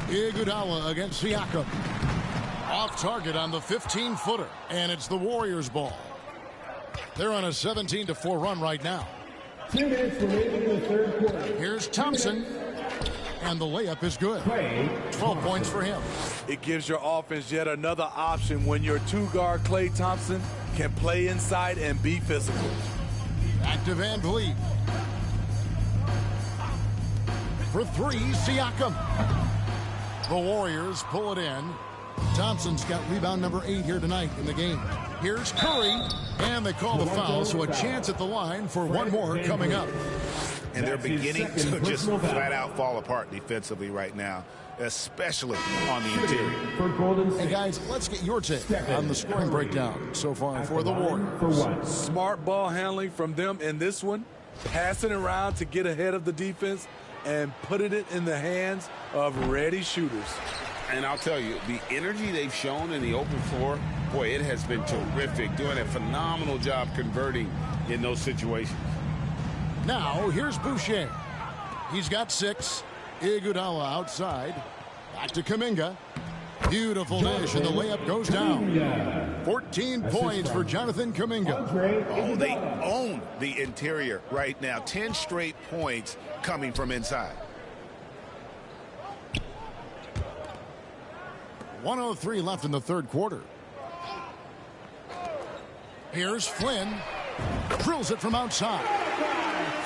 Iguodala against Siakam. Off target on the 15-footer, and it's the Warriors' ball. They're on a 17-4 run right now. 2 minutes remaining in the third quarter. Here's Thompson, and the layup is good. 12 points for him. It gives your offense yet another option when your 2-guard Klay Thompson can play inside and be physical. Back to Van Vliet. For 3, Siakam. The Warriors pull it in. Thompson's got rebound number 8 here tonight in the game. Here's Curry, and they call the foul, so a chance at the line for one more coming up. And they're beginning to just flat out fall apart defensively right now, especially on the interior. And guys, let's get your take on the scoring breakdown so far for the Warriors. Smart ball handling from them in this one, passing around to get ahead of the defense and putting it in the hands of ready shooters. And I'll tell you, the energy they've shown in the open floor, boy, it has been terrific, doing a phenomenal job converting in those situations. Now, here's Boucher. He's got 6. Iguodala outside. Back to Kuminga. Beautiful dish, and the layup goes down. 14 points for Jonathan Kuminga. Oh, they own the interior right now. 10 straight points coming from inside. 1:03 left in the third quarter. Here's Flynn. Drills it from outside.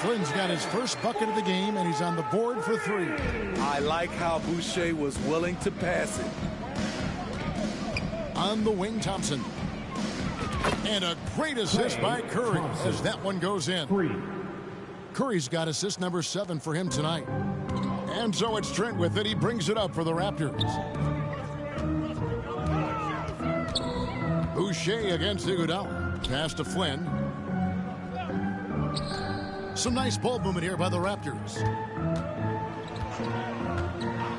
Flynn's got his first bucket of the game, and he's on the board for 3. I like how Boucher was willing to pass it. On the wing, Thompson. And a great assist by Curry as that one goes in. Curry's got assist number 7 for him tonight. And so it's Trent with it. He brings it up for the Raptors. Boucher against Iguodala. Pass to Flynn. Some nice ball movement here by the Raptors.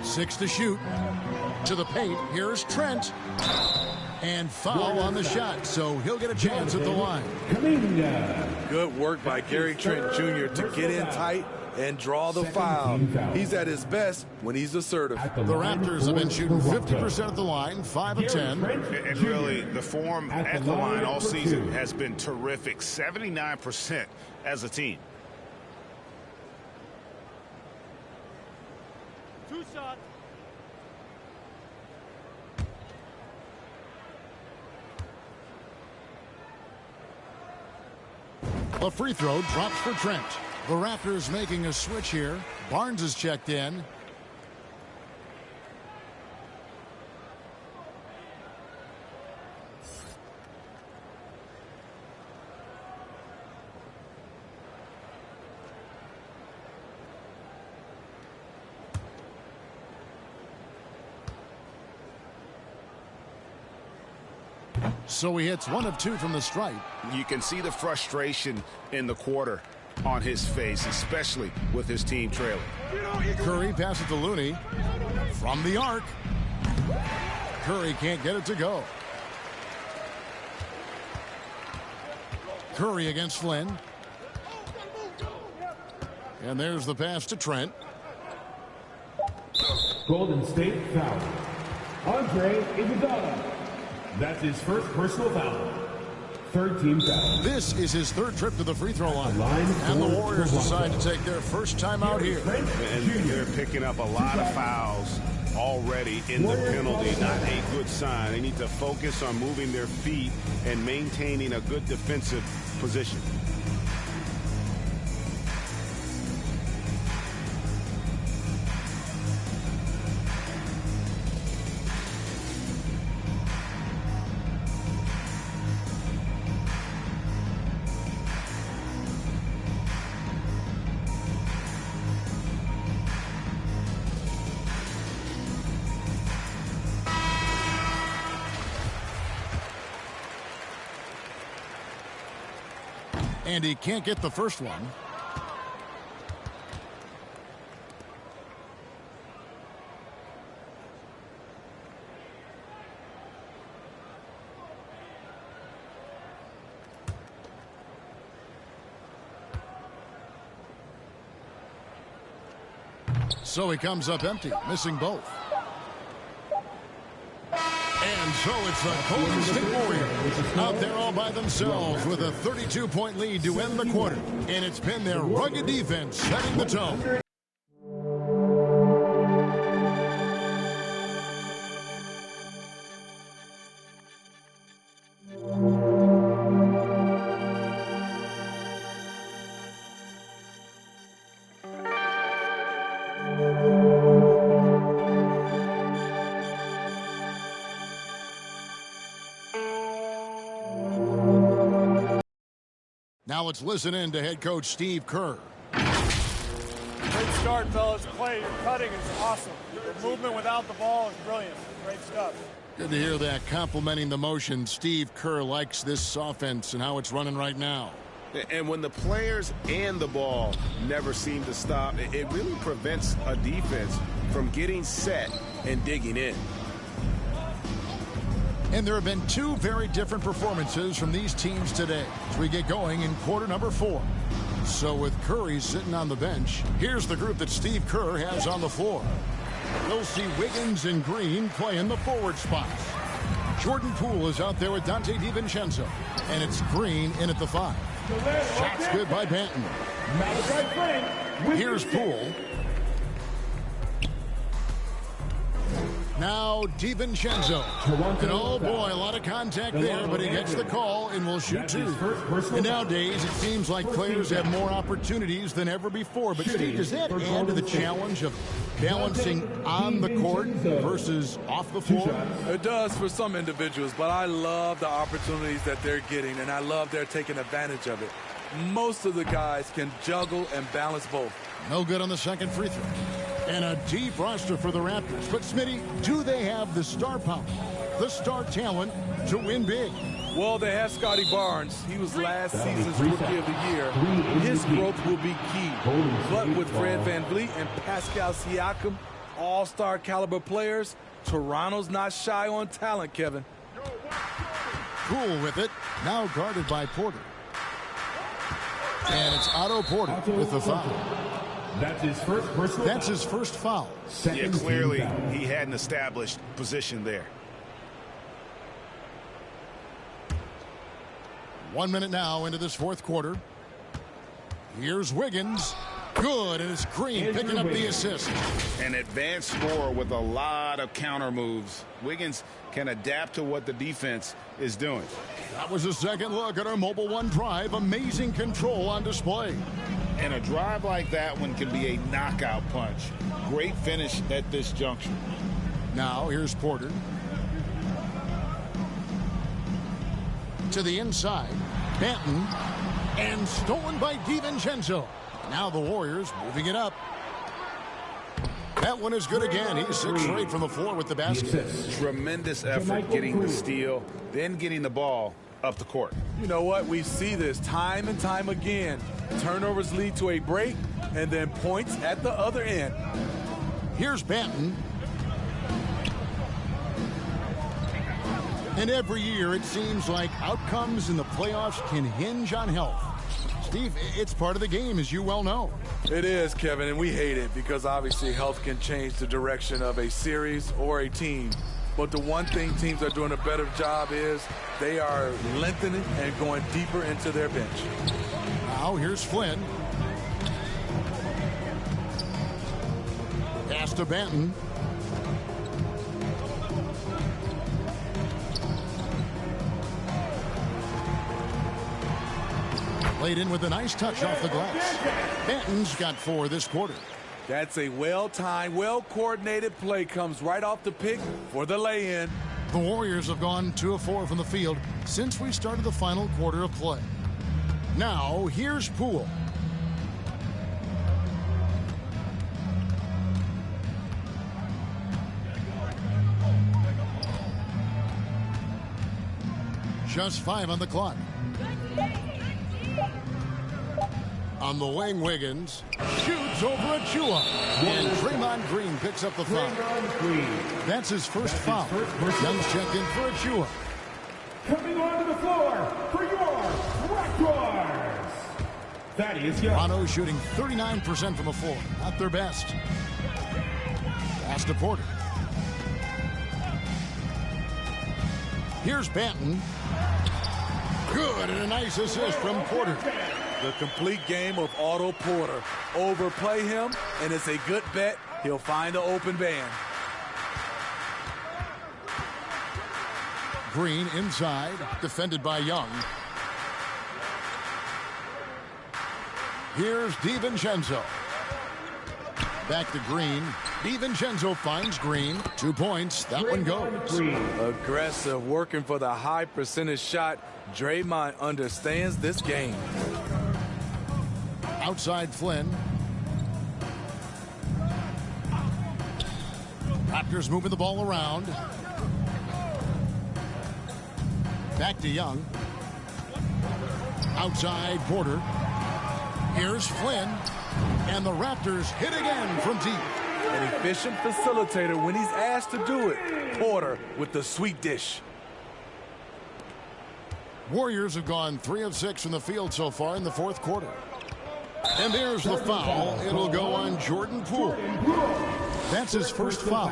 6 to shoot. To the paint. Here's Trent. And foul on the shot, so he'll get a chance at the line. Good work by Gary Trent Jr. to get in tight and draw the foul. He's at his best when he's assertive. The Raptors have been shooting 50% at the line, 5 of 10. And really, the form at the line all season has been terrific. 79% as a team. 2 shots. A free throw drops for Trent. The Raptors making a switch here. Barnes is checked in. So he hits 1 of 2 from the stripe. You can see the frustration in the quarter on his face, especially with his team trailing. Curry passes to Looney. From the arc. Curry can't get it to go. Curry against Flynn. And there's the pass to Trent. Golden State foul. Andre Iguodala. That's his first personal foul. Third team foul. This is his 3rd trip to the free throw line. And the Warriors decide to take their first time out here. And they're picking up a lot of fouls already in the penalty. Not a good sign. They need to focus on moving their feet and maintaining a good defensive position. And he can't get the first one. So he comes up empty, missing both. And so it's the Golden State Warriors out there all by themselves with a 32-point lead to end the quarter. And it's been their rugged defense setting the tone. Now let's listen in to head coach Steve Kerr. Great start, fellas. Clay, your cutting is awesome. The movement without the ball is brilliant. Great stuff. Good to hear that. Complimenting the motion. Steve Kerr likes this offense and how it's running right now. And when the players and the ball never seem to stop, it really prevents a defense from getting set and digging in. And there have been 2 very different performances from these teams today as we get going in quarter number 4. So with Curry sitting on the bench, here's the group that Steve Kerr has on the floor. We'll see Wiggins and Green play in the forward spots. Jordan Poole is out there with Dante DiVincenzo. And it's Green in at the 5. Shots good by Banton. Here's Poole. Now DiVincenzo. And oh boy, a lot of contact there, but he gets the call and will shoot 2. And nowadays, it seems like players have more opportunities than ever before. But Steve, does that add to the challenge of balancing on the court versus off the floor? It does for some individuals, but I love the opportunities that they're getting, and I love they're taking advantage of it. Most of the guys can juggle and balance both. No good on the second free throw. And a deep roster for the Raptors. But, Smitty, do they have the star power, the star talent to win big? Well, they have Scotty Barnes. He was last season's Rookie of the Year. His growth will be key. But with Fred VanVleet and Pascal Siakam, all-star caliber players, Toronto's not shy on talent, Kevin. Poole with it. Now guarded by Porter. And it's Otto Porter with the foul. That's his first personal That's his first foul. Yeah, clearly he had an established position there. 1 minute now into this fourth quarter. Here's Wiggins. Good, and it's Green picking up the assist. An advanced scorer with a lot of counter moves. Wiggins can adapt to what the defense is doing. That was a second look at our Mobile One drive. Amazing control on display. And a drive like that one can be a knockout punch. Great finish at this juncture. Now here's Porter. To the inside. Banton. And stolen by DiVincenzo. Now the Warriors moving it up. That one is good again. He's 6 straight from the floor with the basket. Tremendous effort getting the steal, then getting the ball up the court. You know what? We see this time and time again. Turnovers lead to a break, and then points at the other end. Here's Banton. And every year it seems like outcomes in the playoffs can hinge on health. Steve, it's part of the game, as you well know. It is, Kevin, and we hate it because obviously health can change the direction of a series or a team. But the one thing teams are doing a better job is they are lengthening and going deeper into their bench. Now here's Flynn. Pass to Banton. Laid in with a nice touch off the glass. Banton's got 4 this quarter. That's a well-timed, well-coordinated play. Comes right off the pick for the lay-in. The Warriors have gone 2 of 4 from the field since we started the final quarter of play. Now, here's Poole. Just 5 on the clock. On the wing, Wiggins shoots over Achua. And Draymond Green picks up the foul. That's his first foul. Young's checked in for Achua. Coming onto the floor for your Raptors, that is Young. Toronto shooting 39% from the floor. Not their best. Pass to Porter. Here's Banton. Good, and a nice assist from Porter. The complete game of Otto Porter. Overplay him, and it's a good bet. He'll find the open band. Green inside, defended by Young. Here's DiVincenzo. Back to Green. DiVincenzo finds Green. 2 points. That one goes. Aggressive, working for the high percentage shot. Draymond understands this game. Outside Flynn. Raptors moving the ball around. Back to Young. Outside Porter. Here's Flynn. And the Raptors hit again from deep. An efficient facilitator when he's asked to do it. Porter with the sweet dish. Warriors have gone 3 of 6 from the field so far in the fourth quarter. And there's the foul. It'll go on Jordan Poole. That's his first foul.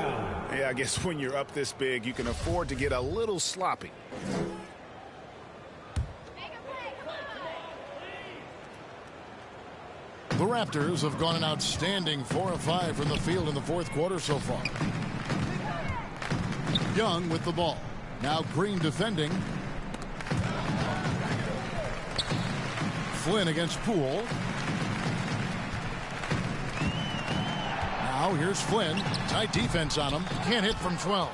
Yeah, I guess when you're up this big, you can afford to get a little sloppy. The Raptors have gone an outstanding 4 of 5 from the field in the fourth quarter so far. Young with the ball. Now Green defending. Flynn against Poole. Now here's Flynn. Tight defense on him. Can't hit from 12.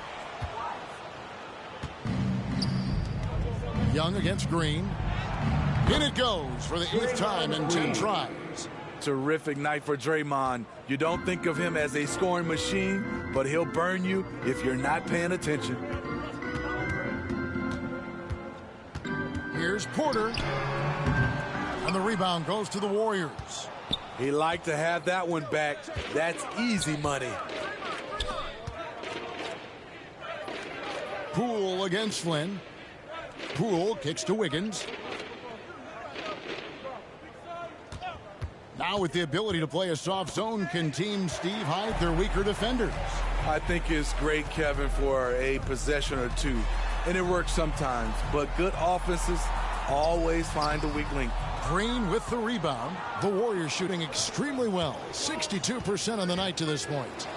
Young against Green. In it goes for the 8th time in 10 tries. Terrific night for Draymond. You don't think of him as a scoring machine, but he'll burn you if you're not paying attention. Here's Porter. And the rebound goes to the Warriors. He liked to have that one back. That's easy money. Poole against Flynn. Poole kicks to Wiggins. Now with the ability to play a soft zone, can Team Steve hide their weaker defenders? I think it's great, Kevin, for a possession or two. And it works sometimes, but good offenses always find the weak link. Green with the rebound. The Warriors shooting extremely well. 62% on the night to this point.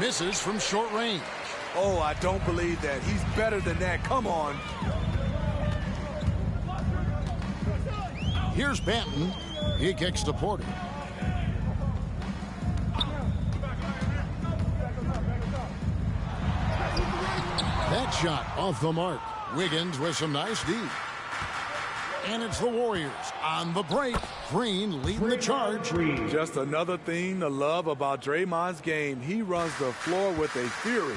Misses from short range. Oh, I don't believe that. He's better than that. Come on. Here's Banton. He kicks to Porter. That shot off the mark. Wiggins with some nice D. And it's the Warriors on the break. Green leading the charge. Just another thing to love about Draymond's game. He runs the floor with a fury.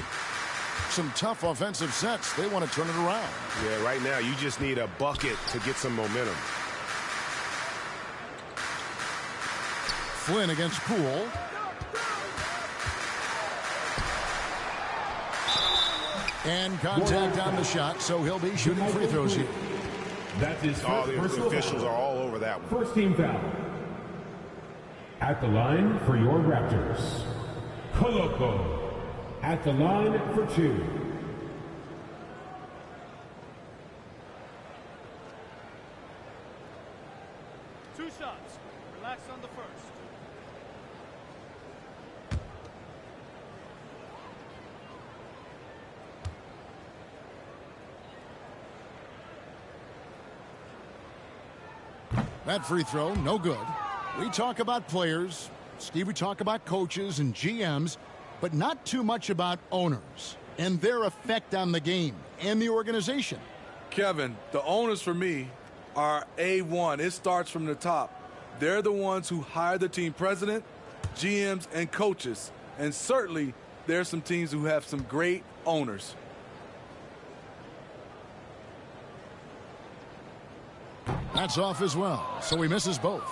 Some tough offensive sets. They want to turn it around. Yeah, right now you just need a bucket to get some momentum. Flynn against Poole. And contact on the shot, so he'll be shooting free throws here. That's his The officials are all over that one. First team foul. At the line for your Raptors, Koloko. At the line for 2. Two shots. Relax on the first. That free throw, no good. We talk about players. Steve, we talk about coaches and GMs, but not too much about owners and their effect on the game and the organization. Kevin, the owners for me are A1. It starts from the top. They're the ones who hire the team president, GMs, and coaches. And certainly, there's some teams who have some great owners. That's off as well, so he misses both.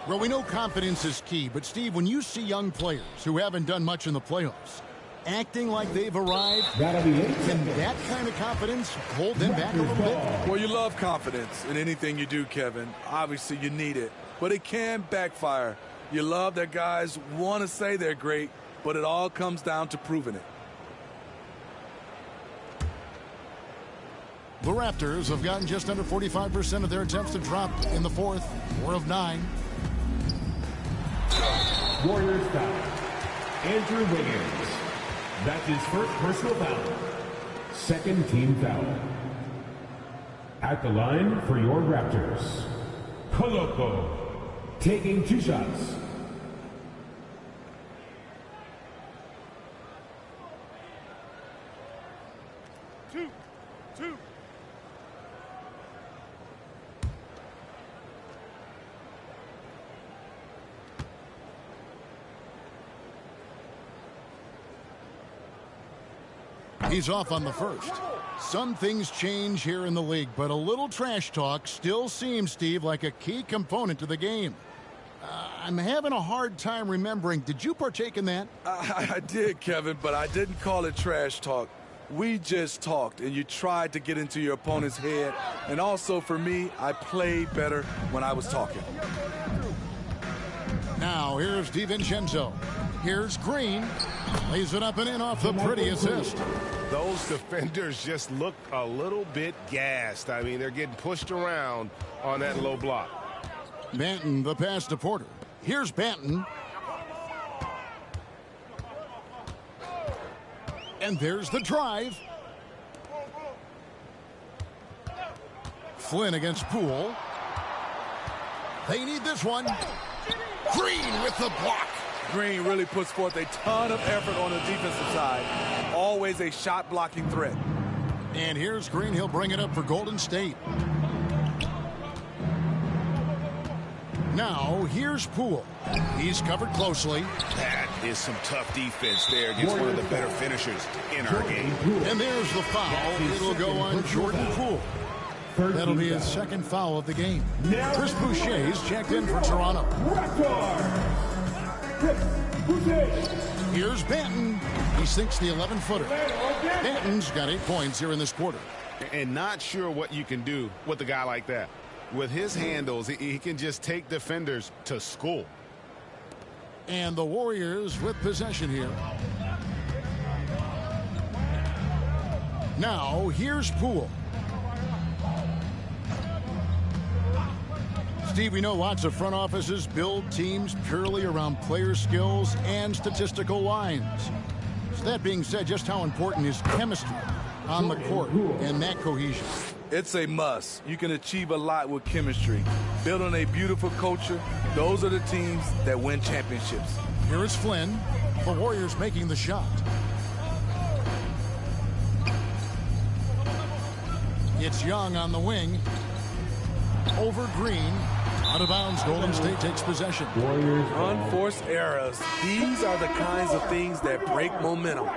Well, we know confidence is key, but Steve, when you see young players who haven't done much in the playoffs, acting like they've arrived, can that kind of confidence hold them back a little bit? Well, you love confidence in anything you do, Kevin. Obviously, you need it, but it can backfire. You love that guys want to say they're great, but it all comes down to proving it. The Raptors have gotten just under 45% of their attempts to drop in the fourth. 4 of 9. Warriors foul. Andrew Wiggins. That's his first personal foul. Second team foul. At the line for your Raptors, Koloko. Taking 2 shots. Two. He's off on the first. Some things change here in the league, but a little trash talk still seems, Steve, like a key component to the game. I'm having a hard time remembering. Did you partake in that? I did, Kevin, but I didn't call it trash talk. We just talked, and you tried to get into your opponent's head. And also, for me, I played better when I was talking. Now here's DiVincenzo. Here's Green. Lays it up and in off the pretty assist. Those defenders just look a little bit gassed. I mean, they're getting pushed around on that low block. Banton, the pass to Porter. Here's Banton. And there's the drive. Flynn against Poole. They need this one. Green with the block. Green really puts forth a ton of effort on the defensive side. Always a shot blocking threat. And here's Green. He'll bring it up for Golden State. Now here's Poole. He's covered closely. That is some tough defense there against one of the better finishers in our game. And there's the foul. It'll go on Jordan Poole. That'll be his second foul of the game. Chris Boucher's checked in for Toronto. Here's Banton. He sinks the 11-footer. Banton's got 8 points here in this quarter. And not sure what you can do with a guy like that. With his handles, he can just take defenders to school. And the Warriors with possession here. Now here's Poole. Steve, we know lots of front offices build teams purely around player skills and statistical lines. So that being said, just how important is chemistry on the court and that cohesion? It's a must. You can achieve a lot with chemistry. Building a beautiful culture, those are the teams that win championships. Here is Flynn. The Warriors making the shot. It's Young on the wing. Over Green. Out of bounds, Golden State takes possession. Unforced errors. These are the kinds of things that break momentum.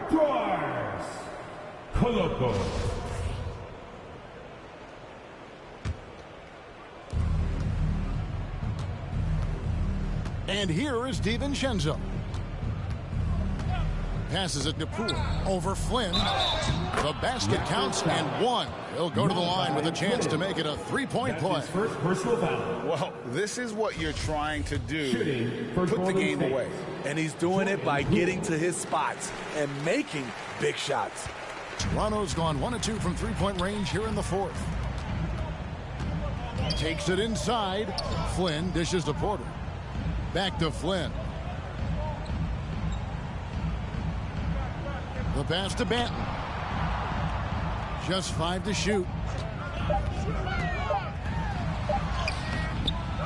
And here is DiVincenzo. Passes it to Poole. Over Flynn. The basket counts and one. He'll go to the line with a chance to make it a three-point play. Well, this is what you're trying to do. Put the game away. And he's doing it by getting to his spots and making big shots. Toronto's gone 1 of 2 from three-point range here in the fourth. Takes it inside. Flynn dishes to Porter. Back to Flynn. The pass to Banton. Just 5 to shoot.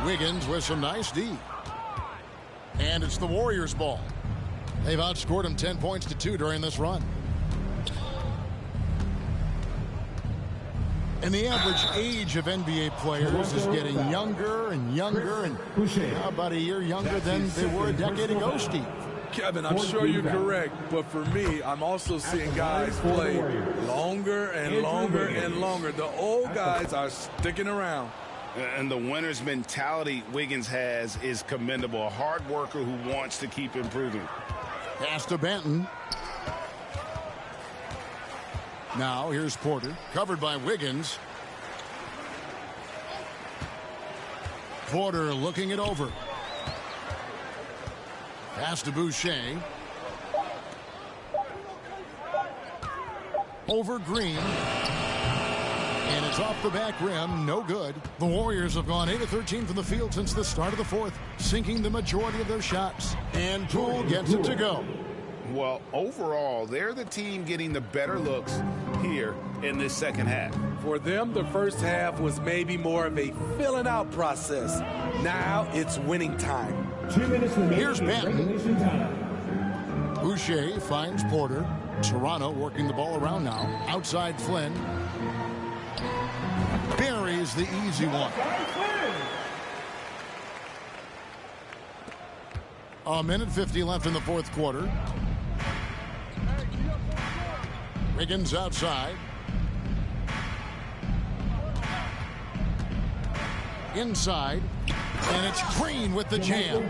Wiggins with some nice D. And it's the Warriors' ball. They've outscored them 10 points to 2 during this run. And the average age of NBA players is getting younger and younger, and about a year younger than they were a decade ago, Steve. Kevin, I'm sure you're correct, but for me, I'm also seeing guys play longer and longer and longer. The old guys are sticking around. And the winner's mentality Wiggins has is commendable. A hard worker who wants to keep improving. Pass to Banton. Now here's Porter, covered by Wiggins. Porter looking it over. Pass to Boucher. Over Green. And it's off the back rim. No good. The Warriors have gone 8 of 13 from the field since the start of the fourth, sinking the majority of their shots. And Poole gets it to go. Well, overall, they're the team getting the better looks here in this second half. For them, the first half was maybe more of a filling out process. Now it's winning time. 2 minutes remaining. Here's Banton. Time. Boucher finds Porter. Toronto working the ball around now. Outside Flynn. Buries the easy one. A minute 50 left in the fourth quarter. Wiggins outside. Inside. And it's Green with the jam.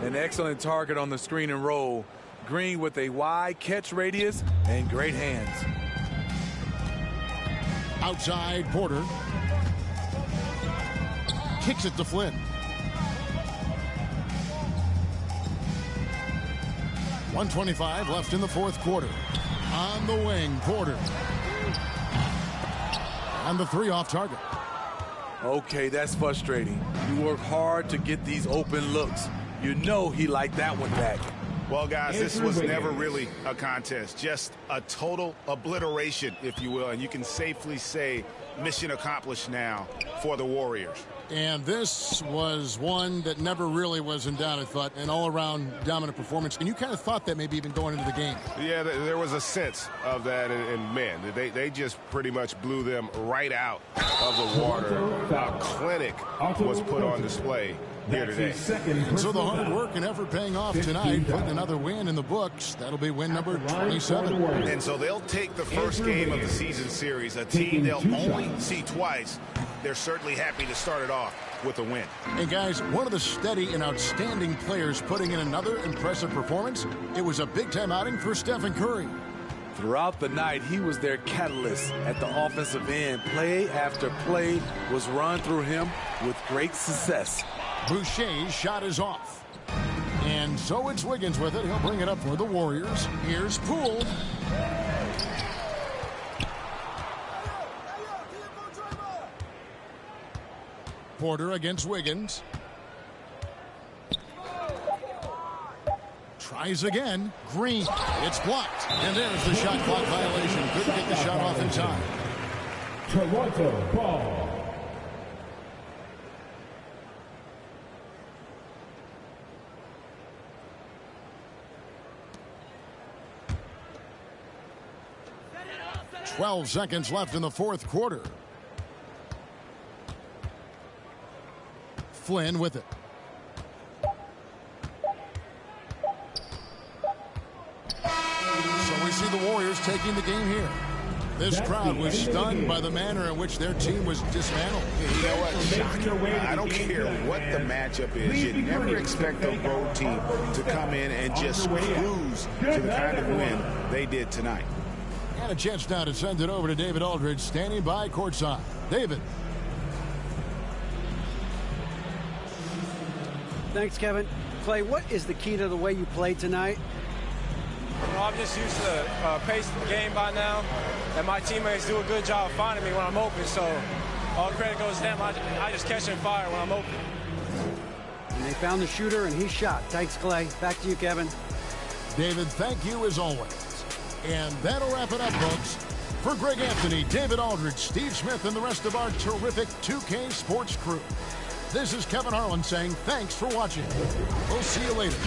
An excellent target on the screen and roll. Green with a wide catch radius and great hands. Outside Porter. Kicks it to Flynn. 1:25 left in the fourth quarter. On the wing, Porter. And the three off target. Okay, that's frustrating. You work hard to get these open looks. You know he liked that one back. Well, guys, this was never really a contest. Just a total obliteration, if you will. And you can safely say mission accomplished now for the Warriors. And this was one that never really was in doubt, I thought, an all-around dominant performance. And you kind of thought that maybe even going into the game. Yeah, there was a sense of that. And man, they just pretty much blew them right out of the water. A clinic was put on display here today. And so the hard work and effort paying off tonight, putting another win in the books. That'll be win number 27. And so they'll take the first game of the season series, a team they'll only see twice. They're certainly happy to start it off with a win. And guys, one of the steady and outstanding players putting in another impressive performance, it was a big-time outing for Stephen Curry. Throughout the night, he was their catalyst at the offensive end. Play after play was run through him with great success. Boucher's shot is off. And so it's Wiggins with it. He'll bring it up for the Warriors. Here's Poole. Porter against Wiggins. Tries again. Green. It's blocked. And there's the shot clock violation. Couldn't get the shot off in time. Toronto ball. .12 seconds left in the fourth quarter. Flynn with it. So we see the Warriors taking the game here. This crowd was stunned by the manner in which their team was dismantled. You know what? Shocking. I don't care what the matchup is. You never expect a road team to come in and just cruise to the kind of win they did tonight. And a chance now to send it over to David Aldridge, standing by courtside. David. Thanks, Kevin. Clay, what is the key to the way you played tonight? You know, I'm just used to the pace of the game by now, and my teammates do a good job of finding me when I'm open, so all credit goes to them. I just catch and fire when I'm open. And they found the shooter, and he shot. Thanks, Clay. Back to you, Kevin. David, thank you as always. And that'll wrap it up, folks. For Greg Anthony, David Aldridge, Steve Smith, and the rest of our terrific 2K Sports crew, this is Kevin Harlan saying thanks for watching. We'll see you later.